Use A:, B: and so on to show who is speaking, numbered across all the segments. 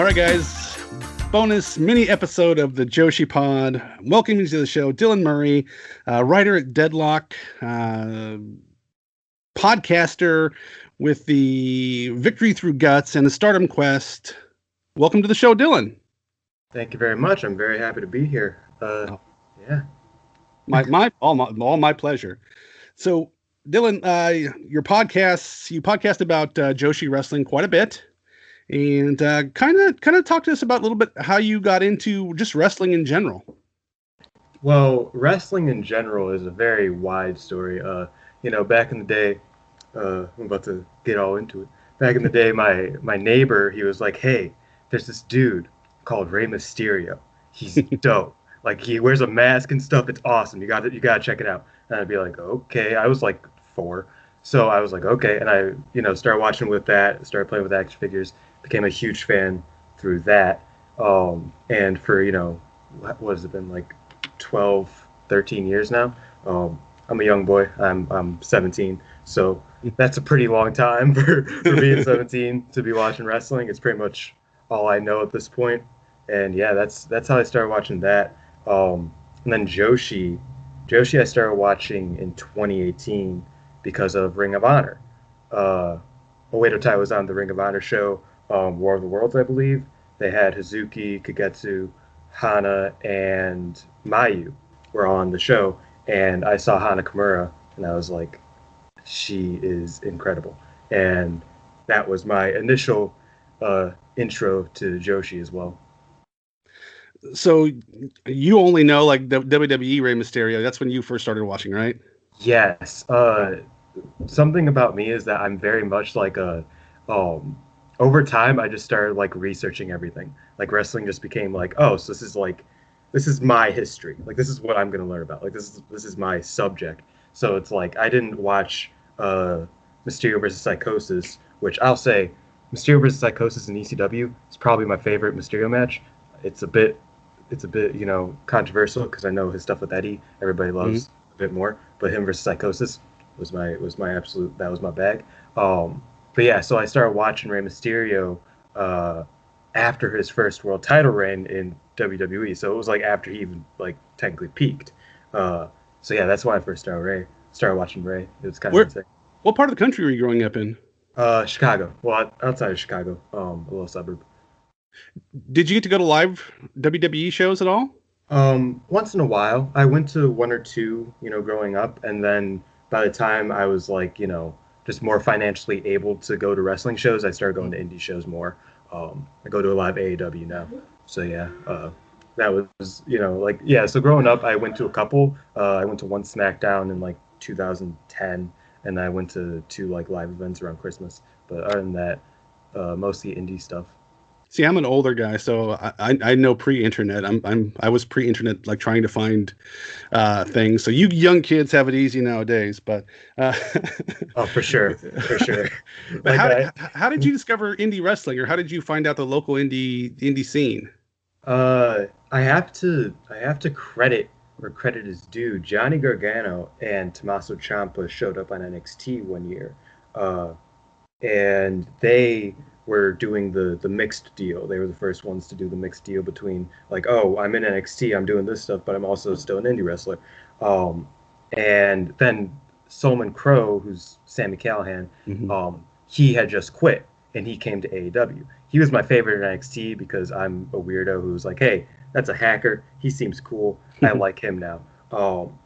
A: All right, guys. Bonus mini episode of the Joshi Pod. Welcome to the show, Dylan Murray, writer at Deadlock, podcaster with the Victory Through Guts and the Stardom Quest. Welcome to the show, Dylan.
B: Thank you very much. I'm very happy to be here. Yeah.
A: All my pleasure. So, Dylan, you podcast about Joshi wrestling quite a bit. And kind of talk to us about a little bit how you got into just wrestling in general.
B: Well, wrestling in general is a very wide story. Back in the day, I'm about to get all into it. Back in the day, my neighbor, he was like, "Hey, there's this dude called Rey Mysterio. He's dope. Like he wears a mask and stuff. It's awesome. You got to check it out." And I'd be like, "Okay." I was like 4, so I was like, "Okay." And I started watching with that. Started playing with action figures. Became a huge fan through that. And for, what has it been, like 12, 13 years now? I'm a young boy. I'm 17. So that's a pretty long time for being 17 to be watching wrestling. It's pretty much all I know at this point. And yeah, that's how I started watching that. And then Joshi I started watching in 2018 because of Ring of Honor. Oedo Tai was on the Ring of Honor show. War of the Worlds, I believe. They had Hazuki, Kagetsu, Hana, and Mayu were on the show. And I saw Hana Kimura, and I was like, she is incredible. And that was my initial intro to Joshi as well.
A: So you only know like the WWE Rey Mysterio. That's when you first started watching, right?
B: Yes. Something about me is that I'm very much like a... over time, I just started like researching everything. Like wrestling just became like, oh, so this is my history. Like this is what I'm gonna learn about. Like this is my subject. So it's like I didn't watch Mysterio versus Psychosis, which I'll say Mysterio versus Psychosis in ECW is probably my favorite Mysterio match. It's a bit controversial because I know his stuff with Eddie everybody loves a bit more, but him versus Psychosis was my absolute, that was my bag. But yeah, so I started watching Rey Mysterio after his first world title reign in WWE. So it was like after he even like technically peaked. So yeah, that's why I first started watching Rey. It was kind of insane.
A: What part of the country were you growing up in?
B: Chicago. Well, outside of Chicago, a little suburb.
A: Did you get to go to live WWE shows at all?
B: Once in a while. I went to 1 or 2, growing up, and then by the time I was like, just more financially able to go to wrestling shows, I started going to indie shows more. I go to a lot of AEW now. So yeah, that was, so growing up, I went to a couple. I went to one SmackDown in like 2010, and I went to 2 like live events around Christmas. But other than that, mostly indie stuff.
A: See, I'm an older guy, so I know pre-internet. I was pre-internet, like trying to find things. So you young kids have it easy nowadays, but
B: oh, for sure.
A: But how did you discover indie wrestling, or how did you find out the local indie scene?
B: I have to credit where credit is due. Johnny Gargano and Tommaso Ciampa showed up on NXT one year, and they were doing the mixed deal. They were the first ones to do the mixed deal between like, oh, I'm in NXT, I'm doing this stuff, but I'm also still an indie wrestler. And then Solomon Crow, who's Sami Callihan, he had just quit and he came to AEW. He was my favorite in NXT because I'm a weirdo who's like, hey, that's a hacker. He seems cool. I like him now.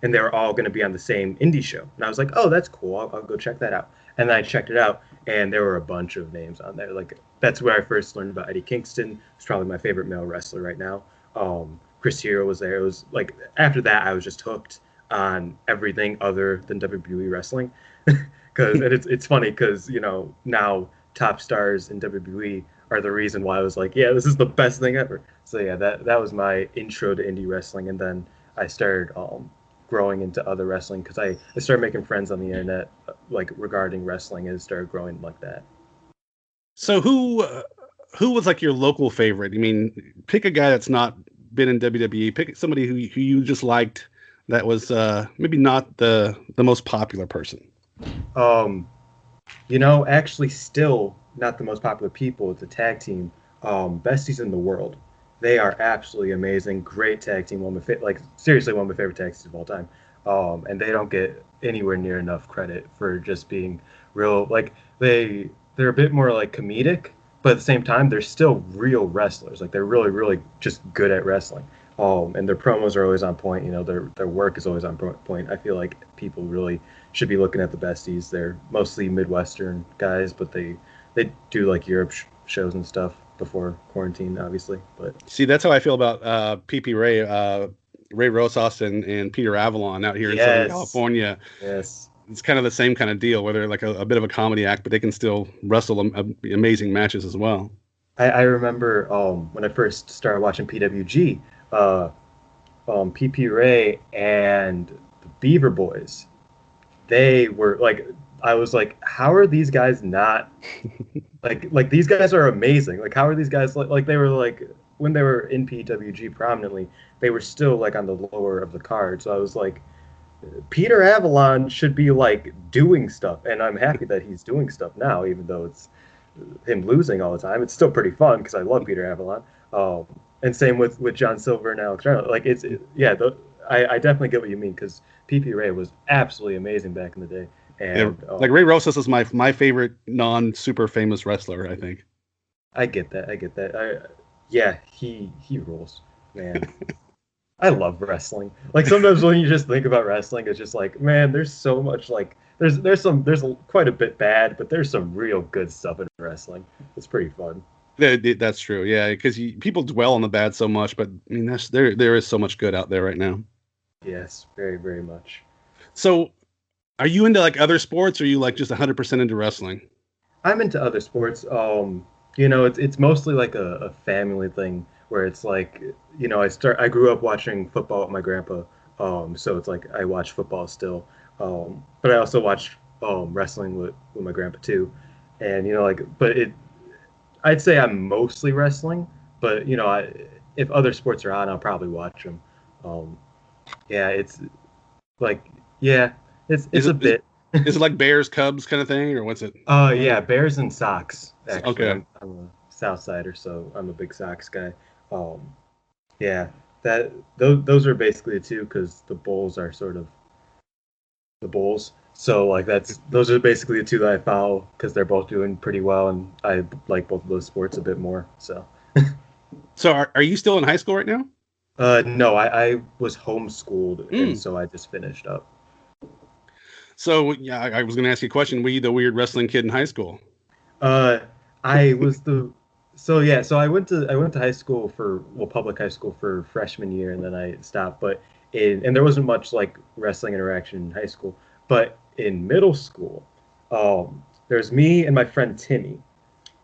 B: And they were all going to be on the same indie show. And I was like, oh, that's cool. I'll go check that out. And then I checked it out, and there were a bunch of names on there. Like, that's where I first learned about Eddie Kingston. He's probably my favorite male wrestler right now. Chris Hero was there. It was like, after that, I was just hooked on everything other than WWE wrestling. And it's funny because, now top stars in WWE are the reason why I was like, yeah, this is the best thing ever. So yeah, that was my intro to indie wrestling. And then I started growing into other wrestling because I started making friends on the internet like regarding wrestling, and it started growing like that.
A: So who was like your local favorite? I mean, pick a guy that's not been in WWE. Pick somebody who you just liked that was maybe not the most popular person.
B: Actually still not the most popular people. It's a tag team. besties in the world. They are absolutely amazing. Great tag team. Like seriously, one of my favorite tag teams of all time. And they don't get anywhere near enough credit for just being real. Like they're a bit more like comedic, but at the same time, they're still real wrestlers. Like they're really, really just good at wrestling. And their promos are always on point. You know, their work is always on point. I feel like people really should be looking at the besties. They're mostly Midwestern guys, but they do like Europe shows and stuff before quarantine, obviously. But
A: See, that's how I feel about PP Ray, Ray Rosas and Peter Avalon out here in Southern
B: yes,
A: California.
B: yes,
A: It's kind of the same kind of deal where they're like a bit of a comedy act, but they can still wrestle amazing matches as well.
B: I remember when I first started watching PWG, uh, PP Ray and the Beaver Boys. They were like, I was like, how are these guys not like these guys are amazing. Like how are these guys like they were like when they were in PWG prominently, they were still like on the lower of the card. So I was like, Peter Avalon should be like doing stuff, and I'm happy that he's doing stuff now, even though it's him losing all the time. It's still pretty fun because I love Peter Avalon. And same with John Silver and Alex Reynolds. Like yeah, I definitely get what you mean because PP Ray was absolutely amazing back in the day. And
A: Yeah, like Ray Rosas is my favorite non super famous wrestler, I think.
B: I get that. Yeah, he rules, man. I love wrestling. Like sometimes when you just think about wrestling, it's just like, man, there's so much like there's quite a bit bad, but there's some real good stuff in wrestling. It's pretty fun.
A: That's true, yeah, because people dwell on the bad so much, but I mean there is so much good out there right now.
B: Yes, very very much.
A: So, are you into like other sports, or are you like just 100% into wrestling?
B: I'm into other sports. You know, it's mostly like a family thing where it's like, you know, I grew up watching football with my grandpa. So it's like I watch football still. But I also watch wrestling with my grandpa too. And you know, like, but I'd say I'm mostly wrestling. But you know, if other sports are on, I'll probably watch them. Um, yeah, it's like, yeah,
A: Is
B: it's a
A: it is,
B: bit.
A: is it like Bears Cubs kind of thing, or what's it?
B: Yeah, Bears and Sox. Actually,
A: Okay.
B: I'm a South Sider, so I'm a big Sox guy. Um, yeah, that those are basically the two because the Bulls are sort of the Bulls. So like those are basically the two that I follow because they're both doing pretty well, and I like both of those sports a bit more. So,
A: So, are you still in high school right now?
B: no, I was homeschooled, and
A: Mm.
B: so I just finished up.
A: So, yeah, I was going to ask you a question. Were you the weird wrestling kid in high school?
B: Uh, I was the so yeah, so I went to high school for public high school for freshman year and then I stopped. But and there wasn't much like wrestling interaction in high school. But in middle school, there's me and my friend Timmy.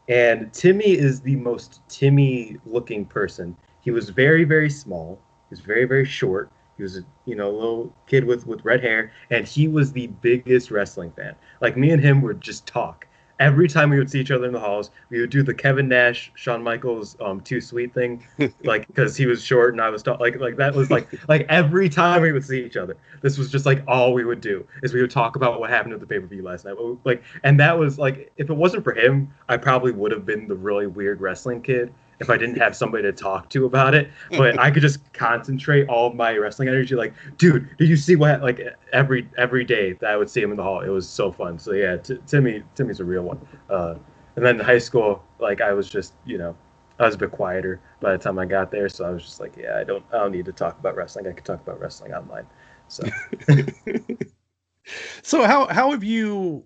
B: And Timmy is the most Timmy looking person. He was very, very small. He was very, very short. He was a little kid with red hair, and he was the biggest wrestling fan. Like me and him would just talk. Every time we would see each other in the halls, we would do the Kevin Nash, Shawn Michaels, too sweet thing, like because he was short and I was tall. Like that was like every time we would see each other, this was just like all we would do is we would talk about what happened at the pay-per-view last night. Like, and that was like if it wasn't for him, I probably would have been the really weird wrestling kid if I didn't have somebody to talk to about it. But I could just concentrate all of my wrestling energy. Like, dude, did you see what? Like every day that I would see him in the hall, it was so fun. So yeah, Timmy's a real one. And then in high school, like I was just I was a bit quieter by the time I got there. So I was just like, yeah, I don't need to talk about wrestling. I could talk about wrestling online. So.
A: So, how have you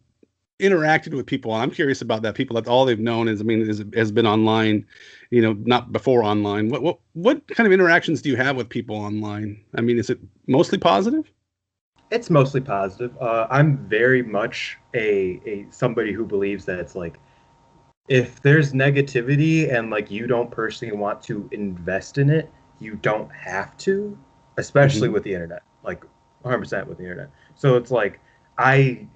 A: interacted with people? I'm curious about that. People that all they've known is, I mean, has been online, not before online. What kind of interactions do you have with people online? I mean, is it mostly positive?
B: It's mostly positive. I'm very much a somebody who believes that it's like if there's negativity and like you don't personally want to invest in it, you don't have to, especially
A: Hmm.
B: with the internet, like 100% with the internet. So it's like I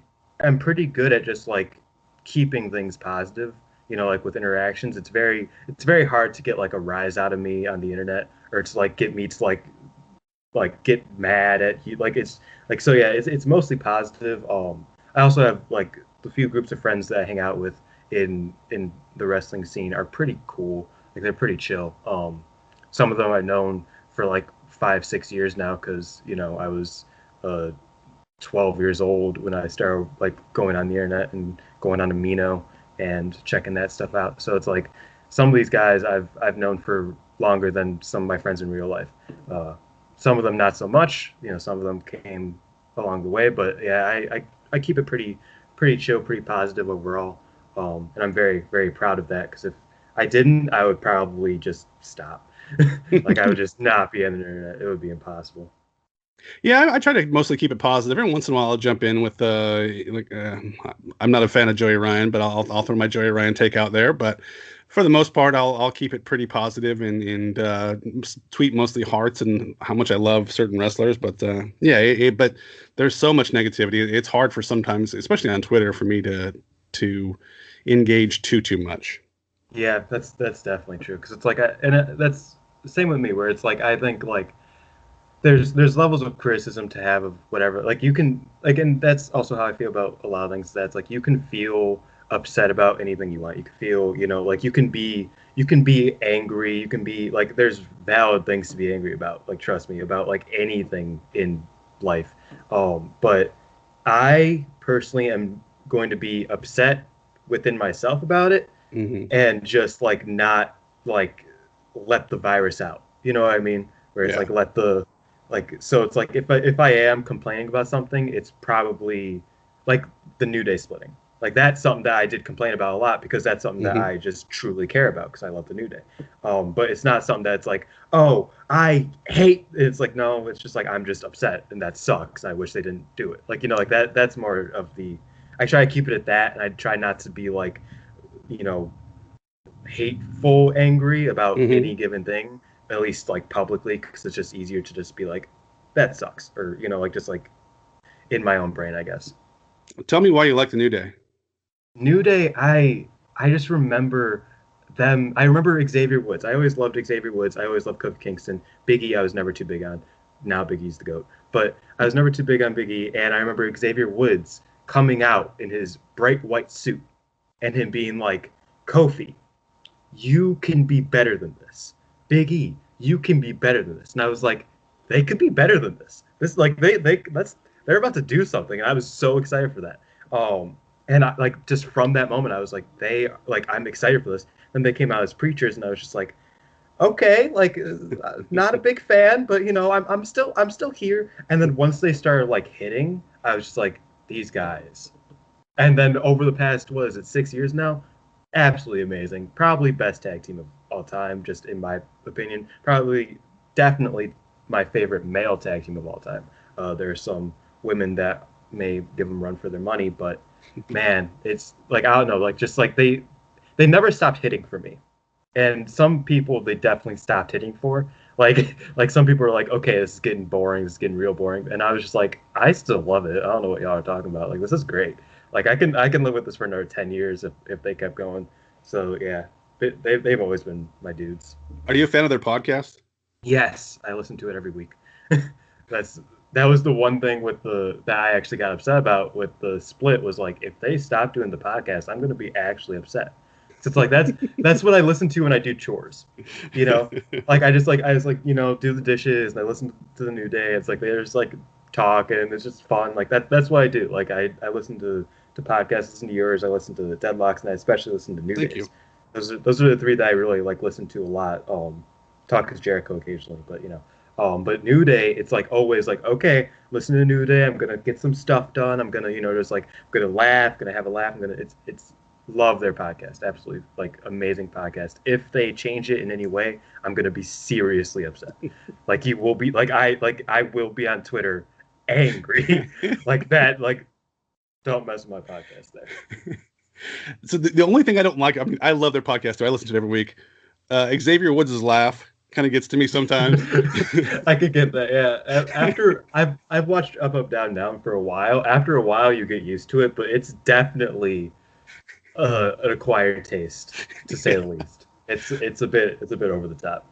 B: am pretty good at just like keeping things positive. Like with interactions, it's very hard to get like a rise out of me on the internet or to like get me to like get mad at you. Like it's like so yeah, it's mostly positive. I also have like the few groups of friends that I hang out with in the wrestling scene are pretty cool. Like they're pretty chill. Some of them I've known for like 5, 6 years now because I was 12 years old when I started like going on the internet and going on Amino and checking that stuff out. So it's like some of these guys I've known for longer than some of my friends in real life. Uh, some of them not so much. Some of them came along the way, but yeah, I keep it pretty chill, pretty positive overall. And I'm very, very proud of that because if I didn't, I would probably just stop. Like I would just not be on the internet. It would be impossible.
A: Yeah, I try to mostly keep it positive. Every once in a while, I'll jump in with I'm not a fan of Joey Ryan, but I'll throw my Joey Ryan take out there. But for the most part, I'll keep it pretty positive and tweet mostly hearts and how much I love certain wrestlers. But but there's so much negativity. It's hard for sometimes, especially on Twitter, for me to engage too much.
B: Yeah, that's definitely true because it's like that's the same with me where it's like I think like there's levels of criticism to have of whatever. Like you can like, and that's also how I feel about a lot of things. That's like you can feel upset about anything you want. You can feel, like you can be angry. You can be like there's valid things to be angry about. Like trust me, about like anything in life. But I personally am going to be upset within myself about it
A: Hmm.
B: and just like not like let the virus out. You know what I mean? Where it's
A: Yeah.
B: like let the like so it's like if I am complaining about something, it's probably like the New Day splitting. Like that's something that I did complain about a lot because that's something that
A: Hmm.
B: I just truly care about because I love the New Day. But it's not something that's like, oh, I hate. It's like no, it's just like I'm just upset and that sucks. I wish they didn't do it. Like like that. That's more of the. I try to keep it at that, and I try not to be like, you know, hateful angry about
A: Hmm.
B: any given thing, at least like publicly, because it's just easier to just be like, that sucks, or like just like in my own brain, I guess.
A: Tell me why you like the New Day.
B: New Day, I just remember them. I remember Xavier Woods. I always loved Xavier Woods. I always loved Kofi Kingston. Biggie, I was never too big on. Now Biggie's the goat, but I was never too big on Biggie. And I remember Xavier Woods coming out in his bright white suit and him being like, Kofi, you can be better than this. Big E, you can be better than this. And I was like, they could be better than this. This like they're about to do something, and I was so excited for that. And I like just from that moment, I was like, I'm excited for this. And they came out as preachers, and I was just like, okay, like not a big fan, but I'm still here. And then once they started like hitting, I was just like, these guys. And then over the past, what is it, 6 years now? Absolutely amazing. Probably best tag team of all time, just in my opinion. Probably, definitely my favorite male tag team of all time. There are some women that may give them run for their money, but man, it's like I don't know, like just like they never stopped hitting for me. And some people they definitely stopped hitting for. Like some people are like, okay, this is getting boring, this is getting real boring. And I was just like, I still love it. I don't know what y'all are talking about. Like this is great. Like I can live with this for another 10 years if they kept going. So yeah, they've always been my dudes.
A: Are you a fan of their podcast?
B: Yes, I listen to it every week. That's that was the one thing with the that I actually got upset about with the split was like if they stop doing the podcast, I'm gonna be actually upset. So it's like that's what I listen to when I do chores. You know? Like I just do the dishes and I listen to the New Day. It's like they're just like talk and it's just fun. Like that's what I do. Like I listen to podcasts, listen to yours, I listen to the Deadlocks, and I especially listen to New
A: Thank you.
B: Days. Those are the three that I really like listen to a lot. Talk with Jericho occasionally, but but New Day, it's like always like, okay, listen to New Day. I'm gonna get some stuff done. I'm gonna, just like, I'm gonna laugh, gonna have a laugh. It's love their podcast. Absolutely, like amazing podcast. If they change it in any way, I'm gonna be seriously upset. Like you will be, like I will be on Twitter angry, like that. Like don't mess with my podcast there.
A: So the only thing I don't like, I mean, I love their podcast. So I listen to it every week. Xavier Woods' laugh kind of gets to me sometimes.
B: I could get that. Yeah. After I've watched Up Down Down for a while. After a while, you get used to it, but it's definitely an acquired taste, to say the least. It's a bit over the top.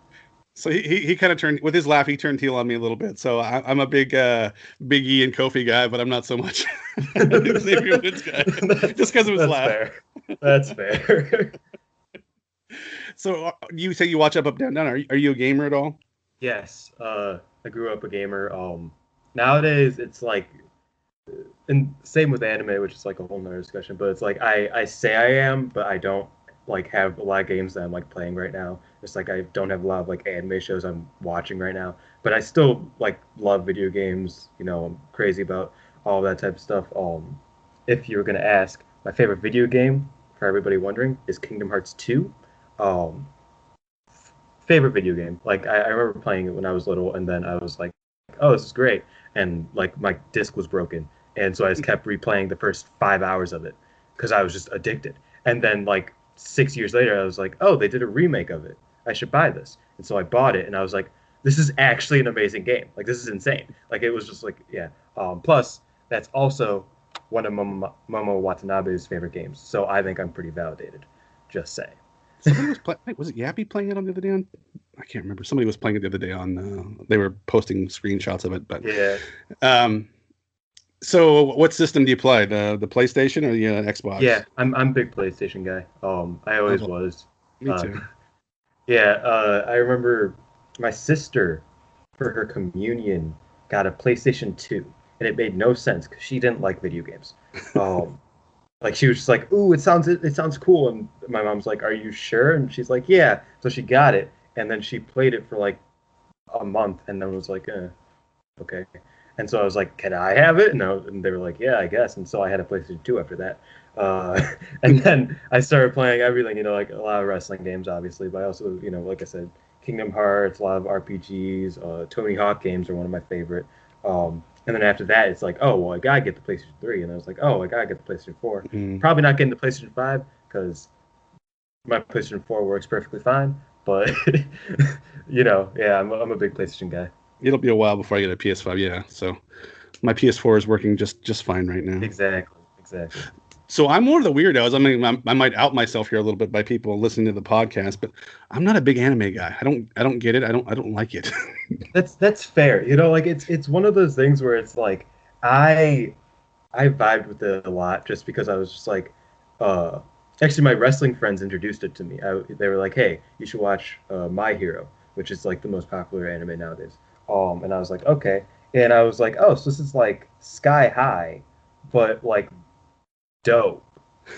A: So he kind of turned with his laugh. He turned heel on me a little bit. So I'm a Big E and Kofi guy, but I'm not so much Xavier Woods guy
B: that's
A: just because of his
B: that's
A: laugh.
B: fair. That's fair.
A: So you say you watch Up, Down, Down. Are you a gamer at all?
B: Yes, I grew up a gamer. Nowadays it's like, and same with anime, which is like a whole nother discussion. But it's like I say I am, but I don't like have a lot of games that I'm like playing right now. It's like I don't have a lot of like anime shows I'm watching right now. But I still like love video games. You know, I'm crazy about all that type of stuff. If you were gonna ask, my favorite video game, for everybody wondering, is Kingdom Hearts 2. Um, Favorite video game. Like I remember playing it when I was little, and then I was like, "Oh, this is great!" And like my disc was broken, and so I just kept replaying the first 5 hours of it because I was just addicted. And then like 6 years later, I was like, "Oh, they did a remake of it. I should buy this." And so I bought it, and I was like, "This is actually an amazing game. Like this is insane." Like it was just like, yeah. Plus, that's also one of Momo Watanabe's favorite games, so I think I'm pretty validated. Just say.
A: Somebody was playing. Was it Yappy playing it on the other day? I can't remember. Somebody was playing it the other day on. They were posting screenshots of it. But
B: Yeah.
A: um, so what system do you play? The PlayStation or the Xbox?
B: Yeah, I'm a big PlayStation guy. I always was.
A: Me too.
B: Yeah, I remember my sister for her communion got a PlayStation 2, and it made no sense because she didn't like video games. Like she was just like, "Ooh, it sounds cool," and my mom's like, "Are you sure?" And she's like, "Yeah." So she got it, and then she played it for like a month, and then was like, okay. And so I was like, "Can I have it?" And they were like, "Yeah, I guess." And so I had a PlayStation 2 after that. And then I started playing everything, like a lot of wrestling games, obviously, but I also, like I said, Kingdom Hearts, a lot of RPGs, Tony Hawk games are one of my favorite. And then after that, it's like, oh, well, I gotta get the PlayStation 3. And I was like, oh, I gotta get the PlayStation 4. Probably not getting the PlayStation 5 because my PlayStation 4 works perfectly fine. But, yeah, I'm a big PlayStation guy.
A: It'll be a while before I get a PS5. Yeah, so my PS4 is working just fine right now.
B: Exactly.
A: So I'm one of the weirdos. I mean, I might out myself here a little bit by people listening to the podcast, but I'm not a big anime guy. I don't get it. I don't like it.
B: That's fair. Like it's one of those things where it's like I vibed with it a lot just because I was just like, actually my wrestling friends introduced it to me. They were like, hey, you should watch My Hero, which is like the most popular anime nowadays. And I was like, okay. And I was like, oh, so this is like Sky High, but like dope.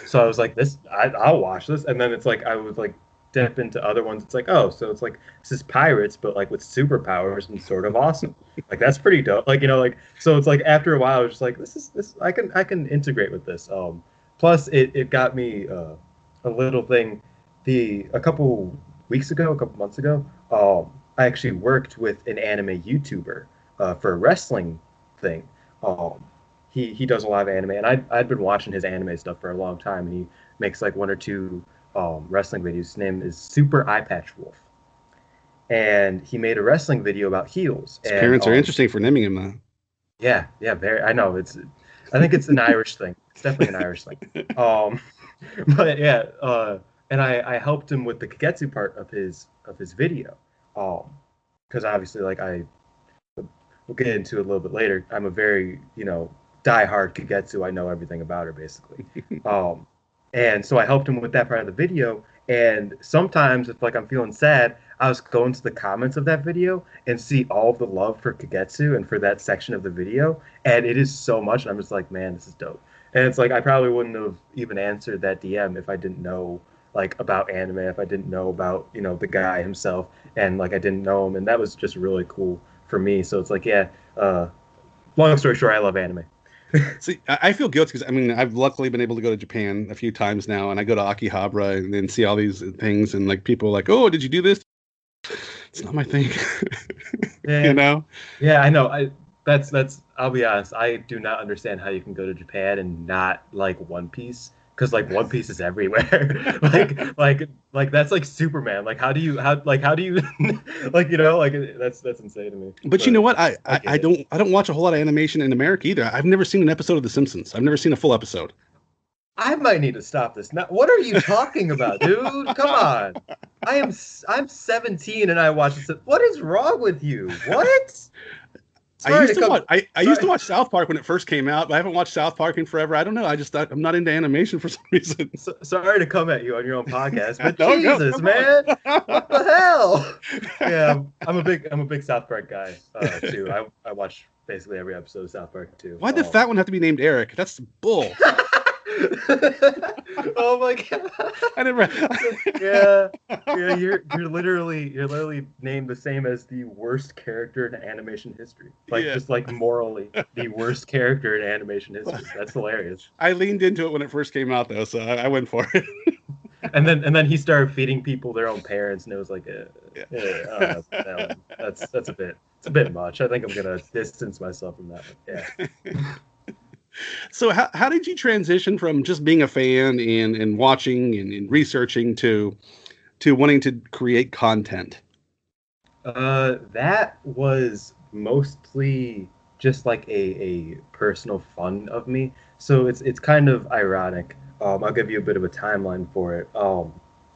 B: So I was like, I'll watch this. And then it's like I would like dip into other ones. It's like, oh, so it's like this is pirates, but like with superpowers and sort of awesome. Like that's pretty dope. Like like so it's like after a while I was just like, this I can integrate with this. Plus it got me a little thing. A couple months ago, I actually worked with an anime YouTuber for a wrestling thing. He does a lot of anime, and I'd been watching his anime stuff for a long time, and he makes like one or two wrestling videos. His name is Super Eye Patch Wolf, and he made a wrestling video about heels.
A: His parents are interesting for naming him that.
B: Yeah, very. I know I think it's an Irish thing. It's definitely an Irish thing. But yeah, and I helped him with the kagetsu part of his video, because obviously like we'll get into it a little bit later. I'm a very die-hard kagetsu. I know everything about her basically. And so I helped him with that part of the video. And sometimes if like I'm feeling sad, I was going to the comments of that video and see all of the love for kagetsu and for that section of the video. And it is so much. And I'm just like, man, this is dope. And it's like I probably wouldn't have even answered that DM if I didn't know like about anime, if I didn't know about the guy himself, and like I didn't know him, and that was just really cool for me. So it's like, yeah. Long story short, I love anime.
A: See, I feel guilty because I mean I've luckily been able to go to Japan a few times now, and I go to Akihabara and then see all these things, and like people are like, oh, did you do this? It's not my thing.
B: Yeah. Yeah, I know. That's I'll be honest, I do not understand how you can go to Japan and not like One Piece, because like One Piece is everywhere. like that's like Superman. Like how do you like that's insane to me.
A: But you know what? I don't watch a whole lot of animation in America either. I've never seen an episode of The Simpsons. I've never seen a full episode.
B: I might need to stop this. Now, what are you talking about, dude? Come on. I'm 17 and I watch this. What is wrong with you? What?
A: I used to watch. I used to watch South Park when it first came out, but I haven't watched South Park in forever. I don't know. I'm not into animation for some reason.
B: Sorry to come at you on your own podcast, but
A: No,
B: Jesus, man, what the hell? Yeah, I'm a big South Park guy too. I watch basically every episode of South Park too.
A: Why'd the fat one have to be named Eric? That's bull.
B: Oh my god!
A: I never.
B: yeah. You're literally named the same as the worst character in animation history. Like just like morally, the worst character in animation history. That's hilarious.
A: I leaned into it when it first came out, though, so I went for it.
B: And then he started feeding people their own parents, and it was like, that's a bit much. I think I'm gonna distance myself from that one. Yeah.
A: So how did you transition from just being a fan and watching and researching to wanting to create content?
B: That was mostly just like a personal fun of me. So it's kind of ironic. I'll give you a bit of a timeline for it.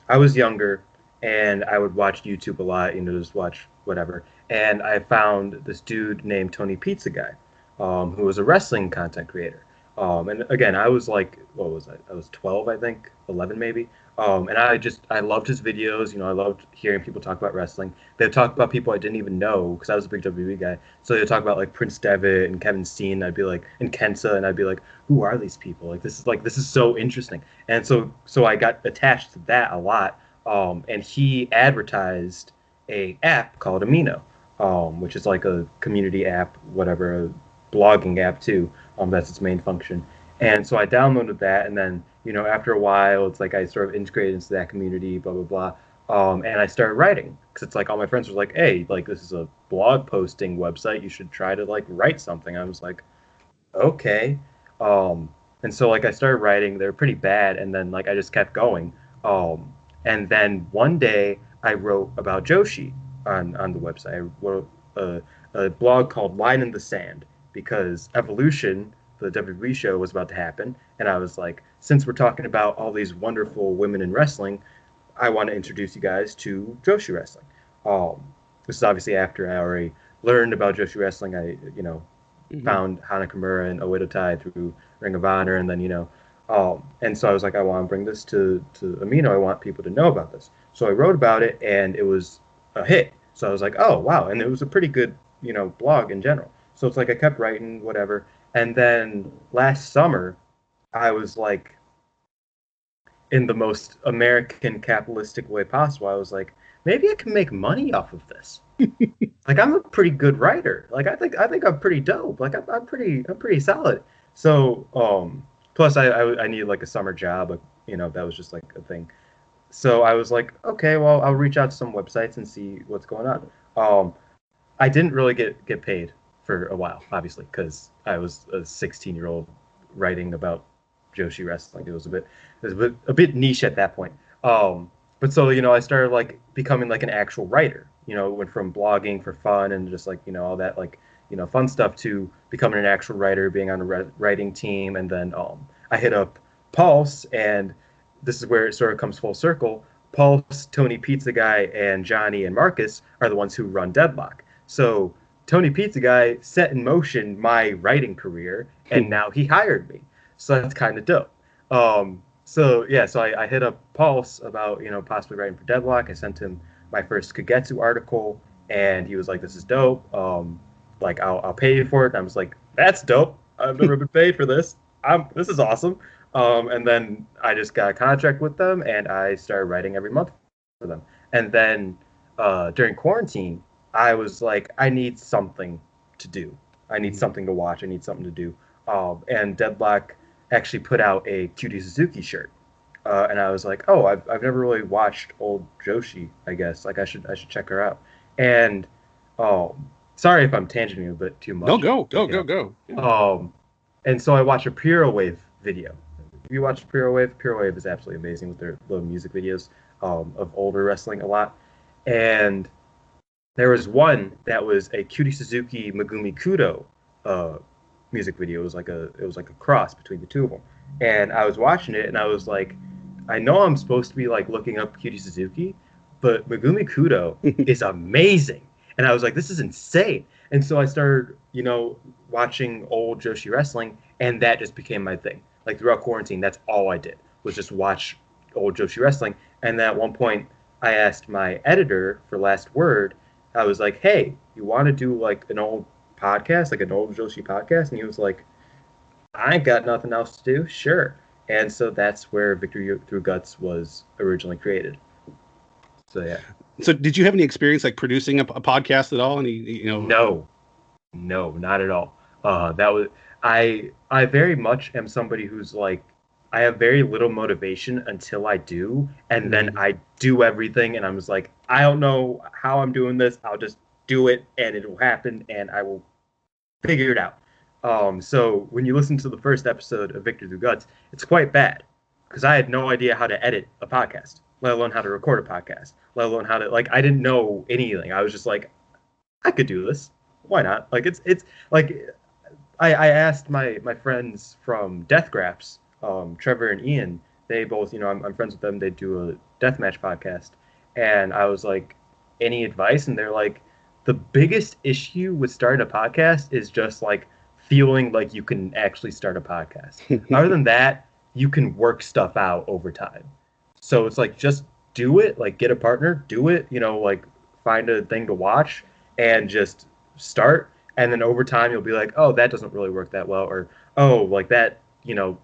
B: I was younger and I would watch YouTube a lot, just watch whatever. And I found this dude named Tony Pizza Guy, who was a wrestling content creator. And again, I was like, what was I? I was 12, I think, 11 maybe. And I loved his videos. I loved hearing people talk about wrestling. They'd talk about people I didn't even know because I was a big WWE guy. So they'd talk about like Prince Devitt and Kevin Steen. And I'd be like, and Kenta, and I'd be like, who are these people? This is so interesting. And so I got attached to that a lot. And he advertised a app called Amino, which is like a community app, whatever, a blogging app too. That's its main function. And so I downloaded that, and then, after a while, it's like I sort of integrated into that community, blah, blah, blah. And I started writing, because it's like all my friends were like, hey, like, this is a blog posting website. You should try to, like, write something. I was like, okay. And so, like, I started writing. They were pretty bad, and then, like, I just kept going. And then one day, I wrote about Joshi on the website. I wrote a blog called Line in the Sand, because Evolution, the WWE show, was about to happen. And I was like, since we're talking about all these wonderful women in wrestling, I want to introduce you guys to Joshi wrestling. This is obviously after I already learned about Joshi wrestling. I, found Hana Kimura and Oedo Tai through Ring of Honor. And then, and so I was like, I want to bring this to Amino. I want people to know about this. So I wrote about it, and it was a hit. So I was like, oh, wow. And it was a pretty good, blog in general. So it's like I kept writing, whatever. And then last summer, I was like, in the most American capitalistic way possible, I was like, maybe I can make money off of this. Like, I'm a pretty good writer. Like, I think I'm pretty dope. Like, I'm pretty solid. So, plus I needed like a summer job. That was just like a thing. So I was like, okay, well, I'll reach out to some websites and see what's going on. I didn't really get paid for a while, obviously, because I was a 16-year-old writing about Joshi wrestling. It was a bit niche at that point. But so, I started like becoming like an actual writer. It went from blogging for fun and just like, all that like, fun stuff to becoming an actual writer, being on a writing team. And then I hit up Pulse, and this is where it sort of comes full circle. Pulse, Tony Pizza Guy, and Johnny and Marcus are the ones who run Deadlock. So Tony Pizza Guy set in motion my writing career, and now he hired me. So that's kind of dope. So I hit up Pulse about, possibly writing for Deadlock. I sent him my first Kagetsu article, and he was like, this is dope. Like, I'll pay you for it. And I was like, that's dope. I've never been paid for this. This is awesome. And then I just got a contract with them, and I started writing every month for them. And then during quarantine, I was like, I need something to do. I need something to watch. I need something to do. And Deadlock actually put out a Cutie Suzuki shirt. And I was like, oh, I've never really watched old Joshi, I guess. Like, I should check her out. And sorry if I'm tangenting a bit too much.
A: No, go.
B: Yeah. And so I watched a Pure Wave video. If you watch Pure Wave is absolutely amazing with their little music videos of older wrestling a lot. And there was one that was a Cutie Suzuki Megumi Kudo music video. It was like a cross between the two of them. And I was watching it, and I was like, I know I'm supposed to be like looking up Cutie Suzuki, but Megumi Kudo is amazing. And I was like, this is insane. And so I started, watching old Joshi wrestling, and that just became my thing. Like throughout quarantine, that's all I did was just watch old Joshi wrestling. And then at one point, I asked my editor for Last Word. I was like, hey, you want to do like an old podcast, like an old Joshi podcast? And he was like, I ain't got nothing else to do. Sure. And so that's where Victory Through Guts was originally created. So yeah.
A: So did you have any experience like producing a podcast at all?
B: No, not at all. That was I very much am somebody who's like I have very little motivation until I do, and then I do everything, and I'm just like I don't know how I'm doing this. I'll just do it, and it'll happen, and I will figure it out. So when you listen to the first episode of Victor Through Guts, it's quite bad because I had no idea how to edit a podcast, let alone how to record a podcast, let alone how to I didn't know anything. I was just like, I could do this. Why not? Like it's like I asked my friends from Death Graps, Trevor and Ian. They both, I'm friends with them. They do a deathmatch podcast, and I was like, any advice? And they're like, the biggest issue with starting a podcast is just like feeling like you can actually start a podcast. Other than that, you can work stuff out over time. So it's like just do it, like get a partner, do it, like find a thing to watch and just start. And then over time you'll be like, oh, that doesn't really work that well, or oh, like that,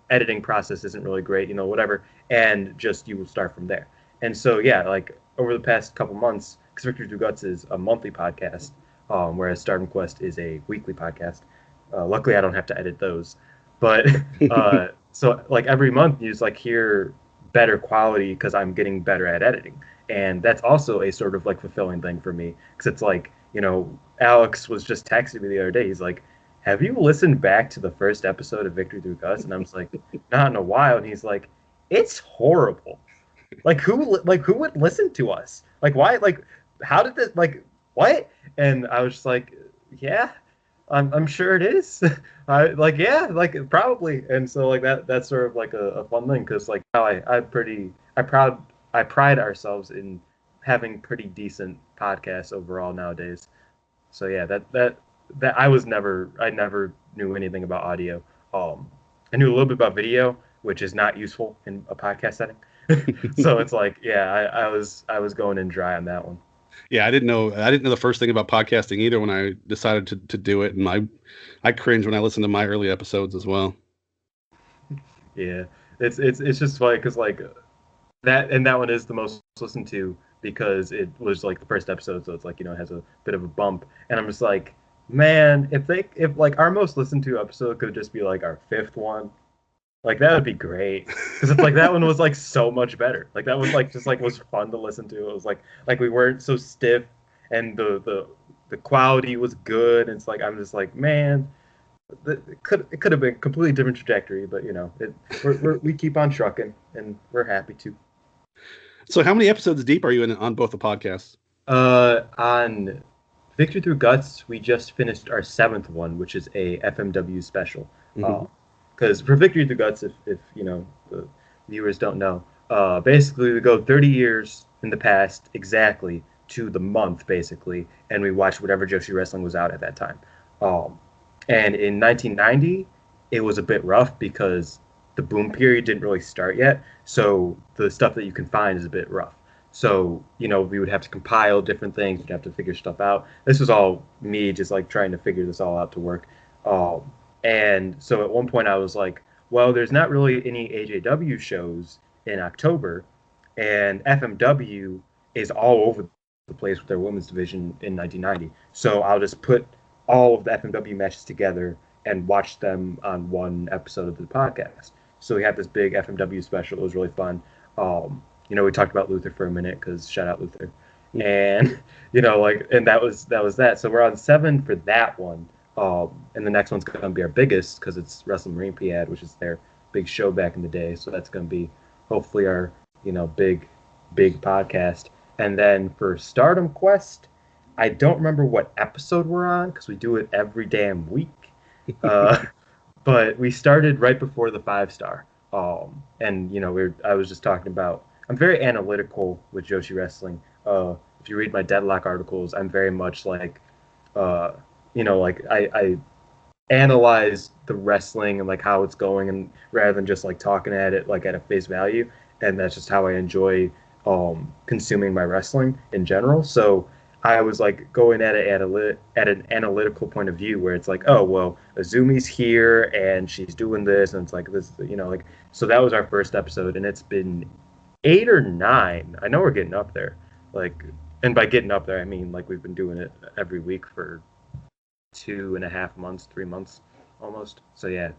B: editing process isn't really great, whatever. And just you will start from there. And so yeah, like over the past couple months, because Victory Through Guts is a monthly podcast, whereas Stardom Quest is a weekly podcast. Luckily, I don't have to edit those. But so like every month, you just like hear better quality because I'm getting better at editing, and that's also a sort of like fulfilling thing for me because it's like Alex was just texting me the other day. He's like, "Have you listened back to the first episode of Victory Through Guts?" And I'm just like, "Not in a while." And he's like, "It's horrible. Like who would listen to us? Like why? Like how did this? Like what?" And I was just like, "Yeah." I'm sure it is. I like yeah, like probably. And so like that's sort of like a fun thing because like how I pride ourselves in having pretty decent podcasts overall nowadays. So yeah, that I never knew anything about audio. I knew a little bit about video, which is not useful in a podcast setting. So it's like yeah, I was going in dry on that one.
A: Yeah, I didn't know the first thing about podcasting either when I decided to do it, and I cringe when I listen to my early episodes as well.
B: Yeah, it's just funny because like that one is the most listened to because it was like the first episode, so it's like it has a bit of a bump, and I'm just like, man, if like our most listened to episode could just be like our fifth one, like that would be great because it's like that one was like so much better. Like that was like just like was fun to listen to. It was like we weren't so stiff, and the quality was good. And it's like I'm just like man, it could have been a completely different trajectory, but we keep on trucking, and we're happy to.
A: So how many episodes deep are you in on both the podcasts?
B: On Victory Through Guts, we just finished our 7th one, which is a FMW special. Because for Victory Through Guts, if the viewers don't know, basically we go 30 years in the past exactly to the month basically, and we watch whatever Joshi wrestling was out at that time. And in 1990, it was a bit rough because the boom period didn't really start yet, so the stuff that you can find is a bit rough. So we would have to compile different things. We'd have to figure stuff out. This was all me just like trying to figure this all out to work. And so at one point I was like, well, there's not really any AJW shows in October, and FMW is all over the place with their women's division in 1990. So I'll just put all of the FMW matches together and watch them on one episode of the podcast. So we had this big FMW special. It was really fun. We talked about Luther for a minute because shout out Luther. And and that was that. So we're on 7 for that one. And the next one's going to be our biggest because it's Wrestle Marine Piad, which is their big show back in the day. So that's going to be hopefully our, big podcast. And then for Stardom Quest, I don't remember what episode we're on because we do it every damn week. But we started right before the 5-star. And, I was just talking about, I'm very analytical with Joshi Wrestling. if you read my Deadlock articles, I'm very much like, uh, like I analyze the wrestling and like how it's going, and rather than just like talking at it like at a face value. And that's just how I enjoy consuming my wrestling in general. So I was like going at it at an analytical point of view, where it's like, oh well, Azumi's here and she's doing this, and it's like this, like, so that was our first episode, and it's been 8 or 9. I know we're getting up there, like, and by getting up there I mean like we've been doing it every week for 2.5 months, 3 months almost. So yeah,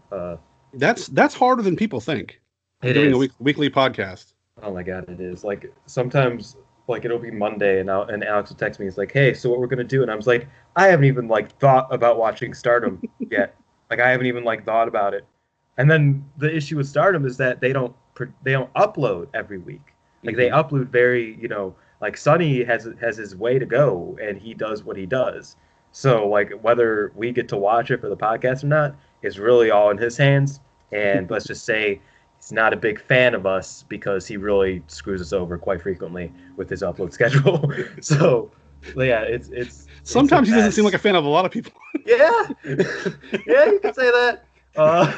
A: That's harder than people think.
B: it
A: Doing a
B: is.
A: weekly podcast.
B: Oh my god, it is. Like sometimes, like it'll be Monday, and Alex will text me. He's like, "Hey, so what we're gonna do?" And I was like, "I haven't even like thought about watching Stardom yet. Like I haven't even like thought about it." And then the issue with Stardom is that they don't upload every week. Like they upload very, like Sonny has his way to go, and he does what he does. So like whether we get to watch it for the podcast or not is really all in his hands. And let's just say he's not a big fan of us because he really screws us over quite frequently with his upload schedule. So yeah, it's a
A: Sometimes he doesn't seem like
B: mess.
A: a fan of a lot of people.
B: Yeah, yeah, you could say that. Uh,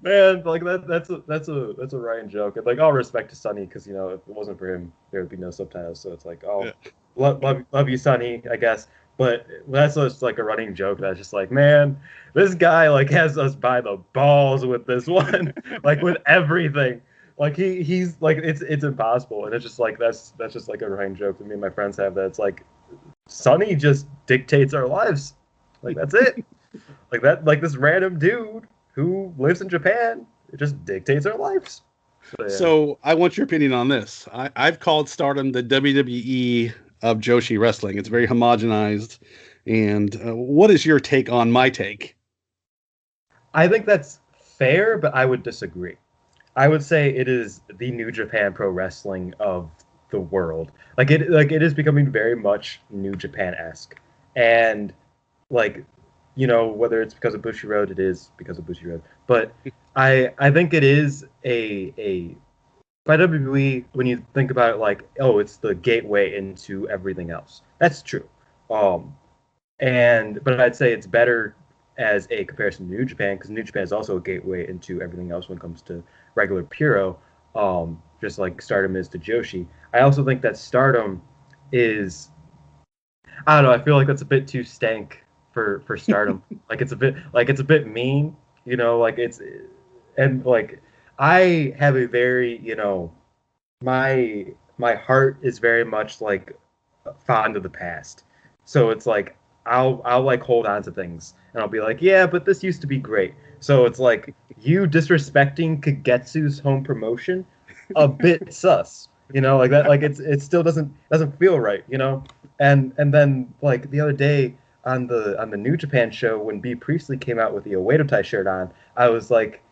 B: man, like that's a Ryan joke. And like all respect to Sonny, because if it wasn't for him, there would be no subtitles. So it's like, oh,
A: Yeah.
B: love you, Sonny, I guess. But that's just like a running joke. That's just like, man, this guy like has us by the balls with this one, like with everything. Like he's like it's impossible, and it's just like that's just like a running joke that me and my friends have. That it's like Sonny just dictates our lives. Like that's it. Like that, like this random dude who lives in Japan, it just dictates our lives. So yeah.
A: So I want your opinion on this. I've called Stardom the WWE of Joshi wrestling. It's very homogenized. And what is your take on my take?
B: I think that's fair, but I would disagree. I would say it is the New Japan Pro Wrestling of the world. Like it is becoming very much New Japan esque, and like whether it's because of Bushiroad, it is because of Bushiroad. But I think it is a by WWE, when you think about it, like, oh, it's the gateway into everything else. That's true. Um, but I'd say it's better as a comparison to New Japan, because New Japan is also a gateway into everything else when it comes to regular Puro, just like Stardom is to Joshi. I also think that Stardom is, I don't know, I feel like that's a bit too stank for Stardom. Like it's a bit mean, like it's, and like I have a very, my heart is very much like fond of the past. So it's like I'll like hold on to things, and I'll be like, yeah, but this used to be great. So it's like you disrespecting Kagetsu's home promotion, a bit sus. Like that, like it still doesn't feel right. And then like the other day on the New Japan show, when B Priestley came out with the Oedo Tai shirt on, I was like,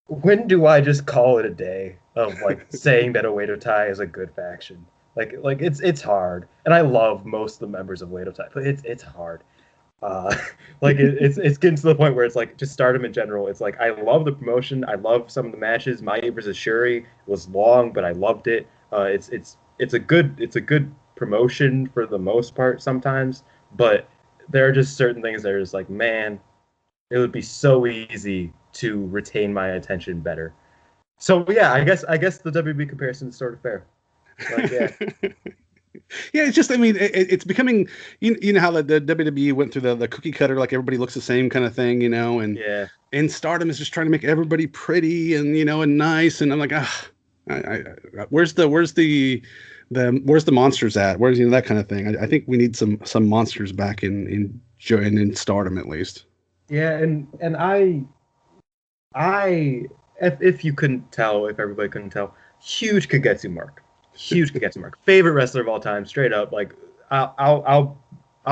B: when do I just call it a day of like saying that Oedo Tai is a good faction? Like it's hard, and I love most of the members of Oedo Tai, but it's hard. Uh, like it's getting to the point where it's like just Stardom in general. It's like I love the promotion. I love some of the matches. Mai versus Shuri was long, but I loved it. It's a good promotion for the most part sometimes, but there are just certain things that are just like, man, it would be so easy to retain my attention better. So yeah, I guess the WB comparison is sort of fair. Like yeah,
A: Yeah, it's just, I mean, it's becoming, you know how the WWE went through the cookie cutter, like everybody looks the same kind of thing,
B: yeah,
A: and Stardom is just trying to make everybody pretty and, and nice. And I'm like, ah, where's the monsters at? Where's, that kind of thing. I think we need some monsters back in Stardom at least.
B: yeah, and I if you couldn't tell, if everybody couldn't tell, huge Kagetsu mark, favorite wrestler of all time, straight up. Like I'll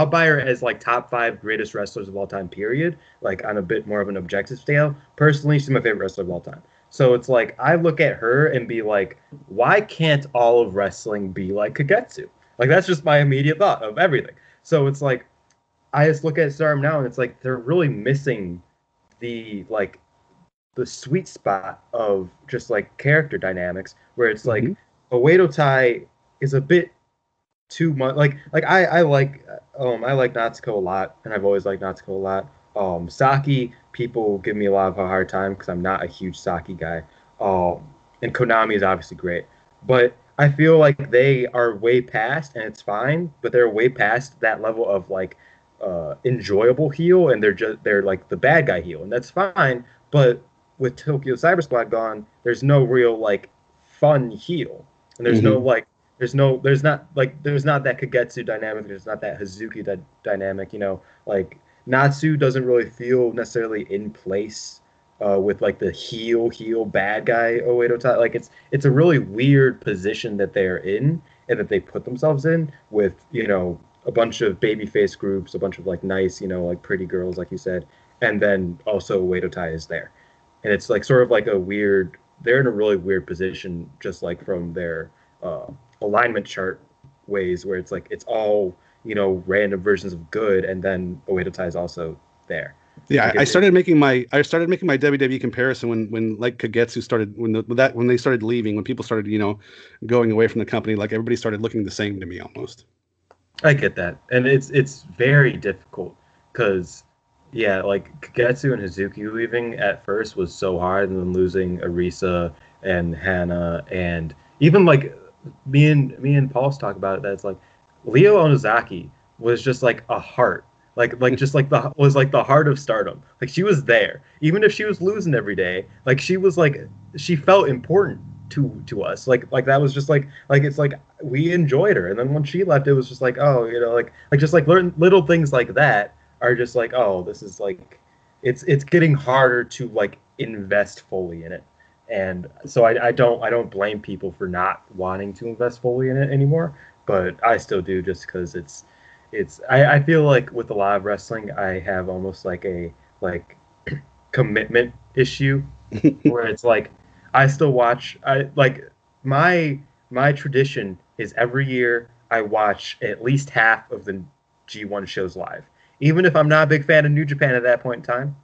B: buy her as like top 5 greatest wrestlers of all time. Period. Like on a bit more of an objective scale. Personally, she's my favorite wrestler of all time. So it's like I look at her and be like, why can't all of wrestling be like Kagetsu? Like that's just my immediate thought of everything. So it's like I just look at Stardom now and it's like they're really missing the sweet spot of just like character dynamics, where it's like
A: Hmm.
B: Oedo Tai is a bit too much. I like Natsuko a lot, and I've always liked Natsuko a lot. Saki, people give me a lot of a hard time because I'm not a huge Saki guy. And Konami is obviously great, but I feel like they are way past, and it's fine, but they're way past that level of like enjoyable heel, and they're like the bad guy heel, and that's fine. But with Tokyo Cyber Squad gone, there's no real like fun heel, and there's no
A: Hmm.
B: like there's not that Kagetsu dynamic. There's not that Hazuki dynamic. Like Natsu doesn't really feel necessarily in place with like the heel bad guy Oedo Tai. Like it's a really weird position that they're in and that they put themselves in with a bunch of babyface groups, a bunch of like nice like pretty girls like you said, and then also Oedo Tai is there, and it's like sort of like a weird. They're in a really weird position, just like from their uh, alignment chart ways, where it's like it's all random versions of good, and then Oedo Tai is also there.
A: Yeah,
B: Like it
A: I started making my WWE comparison when like Kagetsu started when they started leaving, when people started going away from the company, like everybody started looking the same to me almost.
B: I get that, and it's very difficult because yeah, like Kagetsu and Hazuki leaving at first was so hard, and then losing Arisa and Hana, and even like me and Paul's talk about it. That's like Leo Onozaki was just like a heart, like just like the was like the heart of Stardom. Like she was there, even if she was losing every day. Like she was like she felt important to us. Like that was just like it's like we enjoyed her, and then when she left, it was just like oh like just like learn little things like that are just like oh this is like it's getting harder to like invest fully in it, and so I don't blame people for not wanting to invest fully in it anymore, but I still do just because I feel like with a lot of wrestling I have almost like a like commitment issue where it's like I still watch. I like my my tradition is every year I watch at least half of the G1 shows live, even if I'm not a big fan of New Japan at that point in time.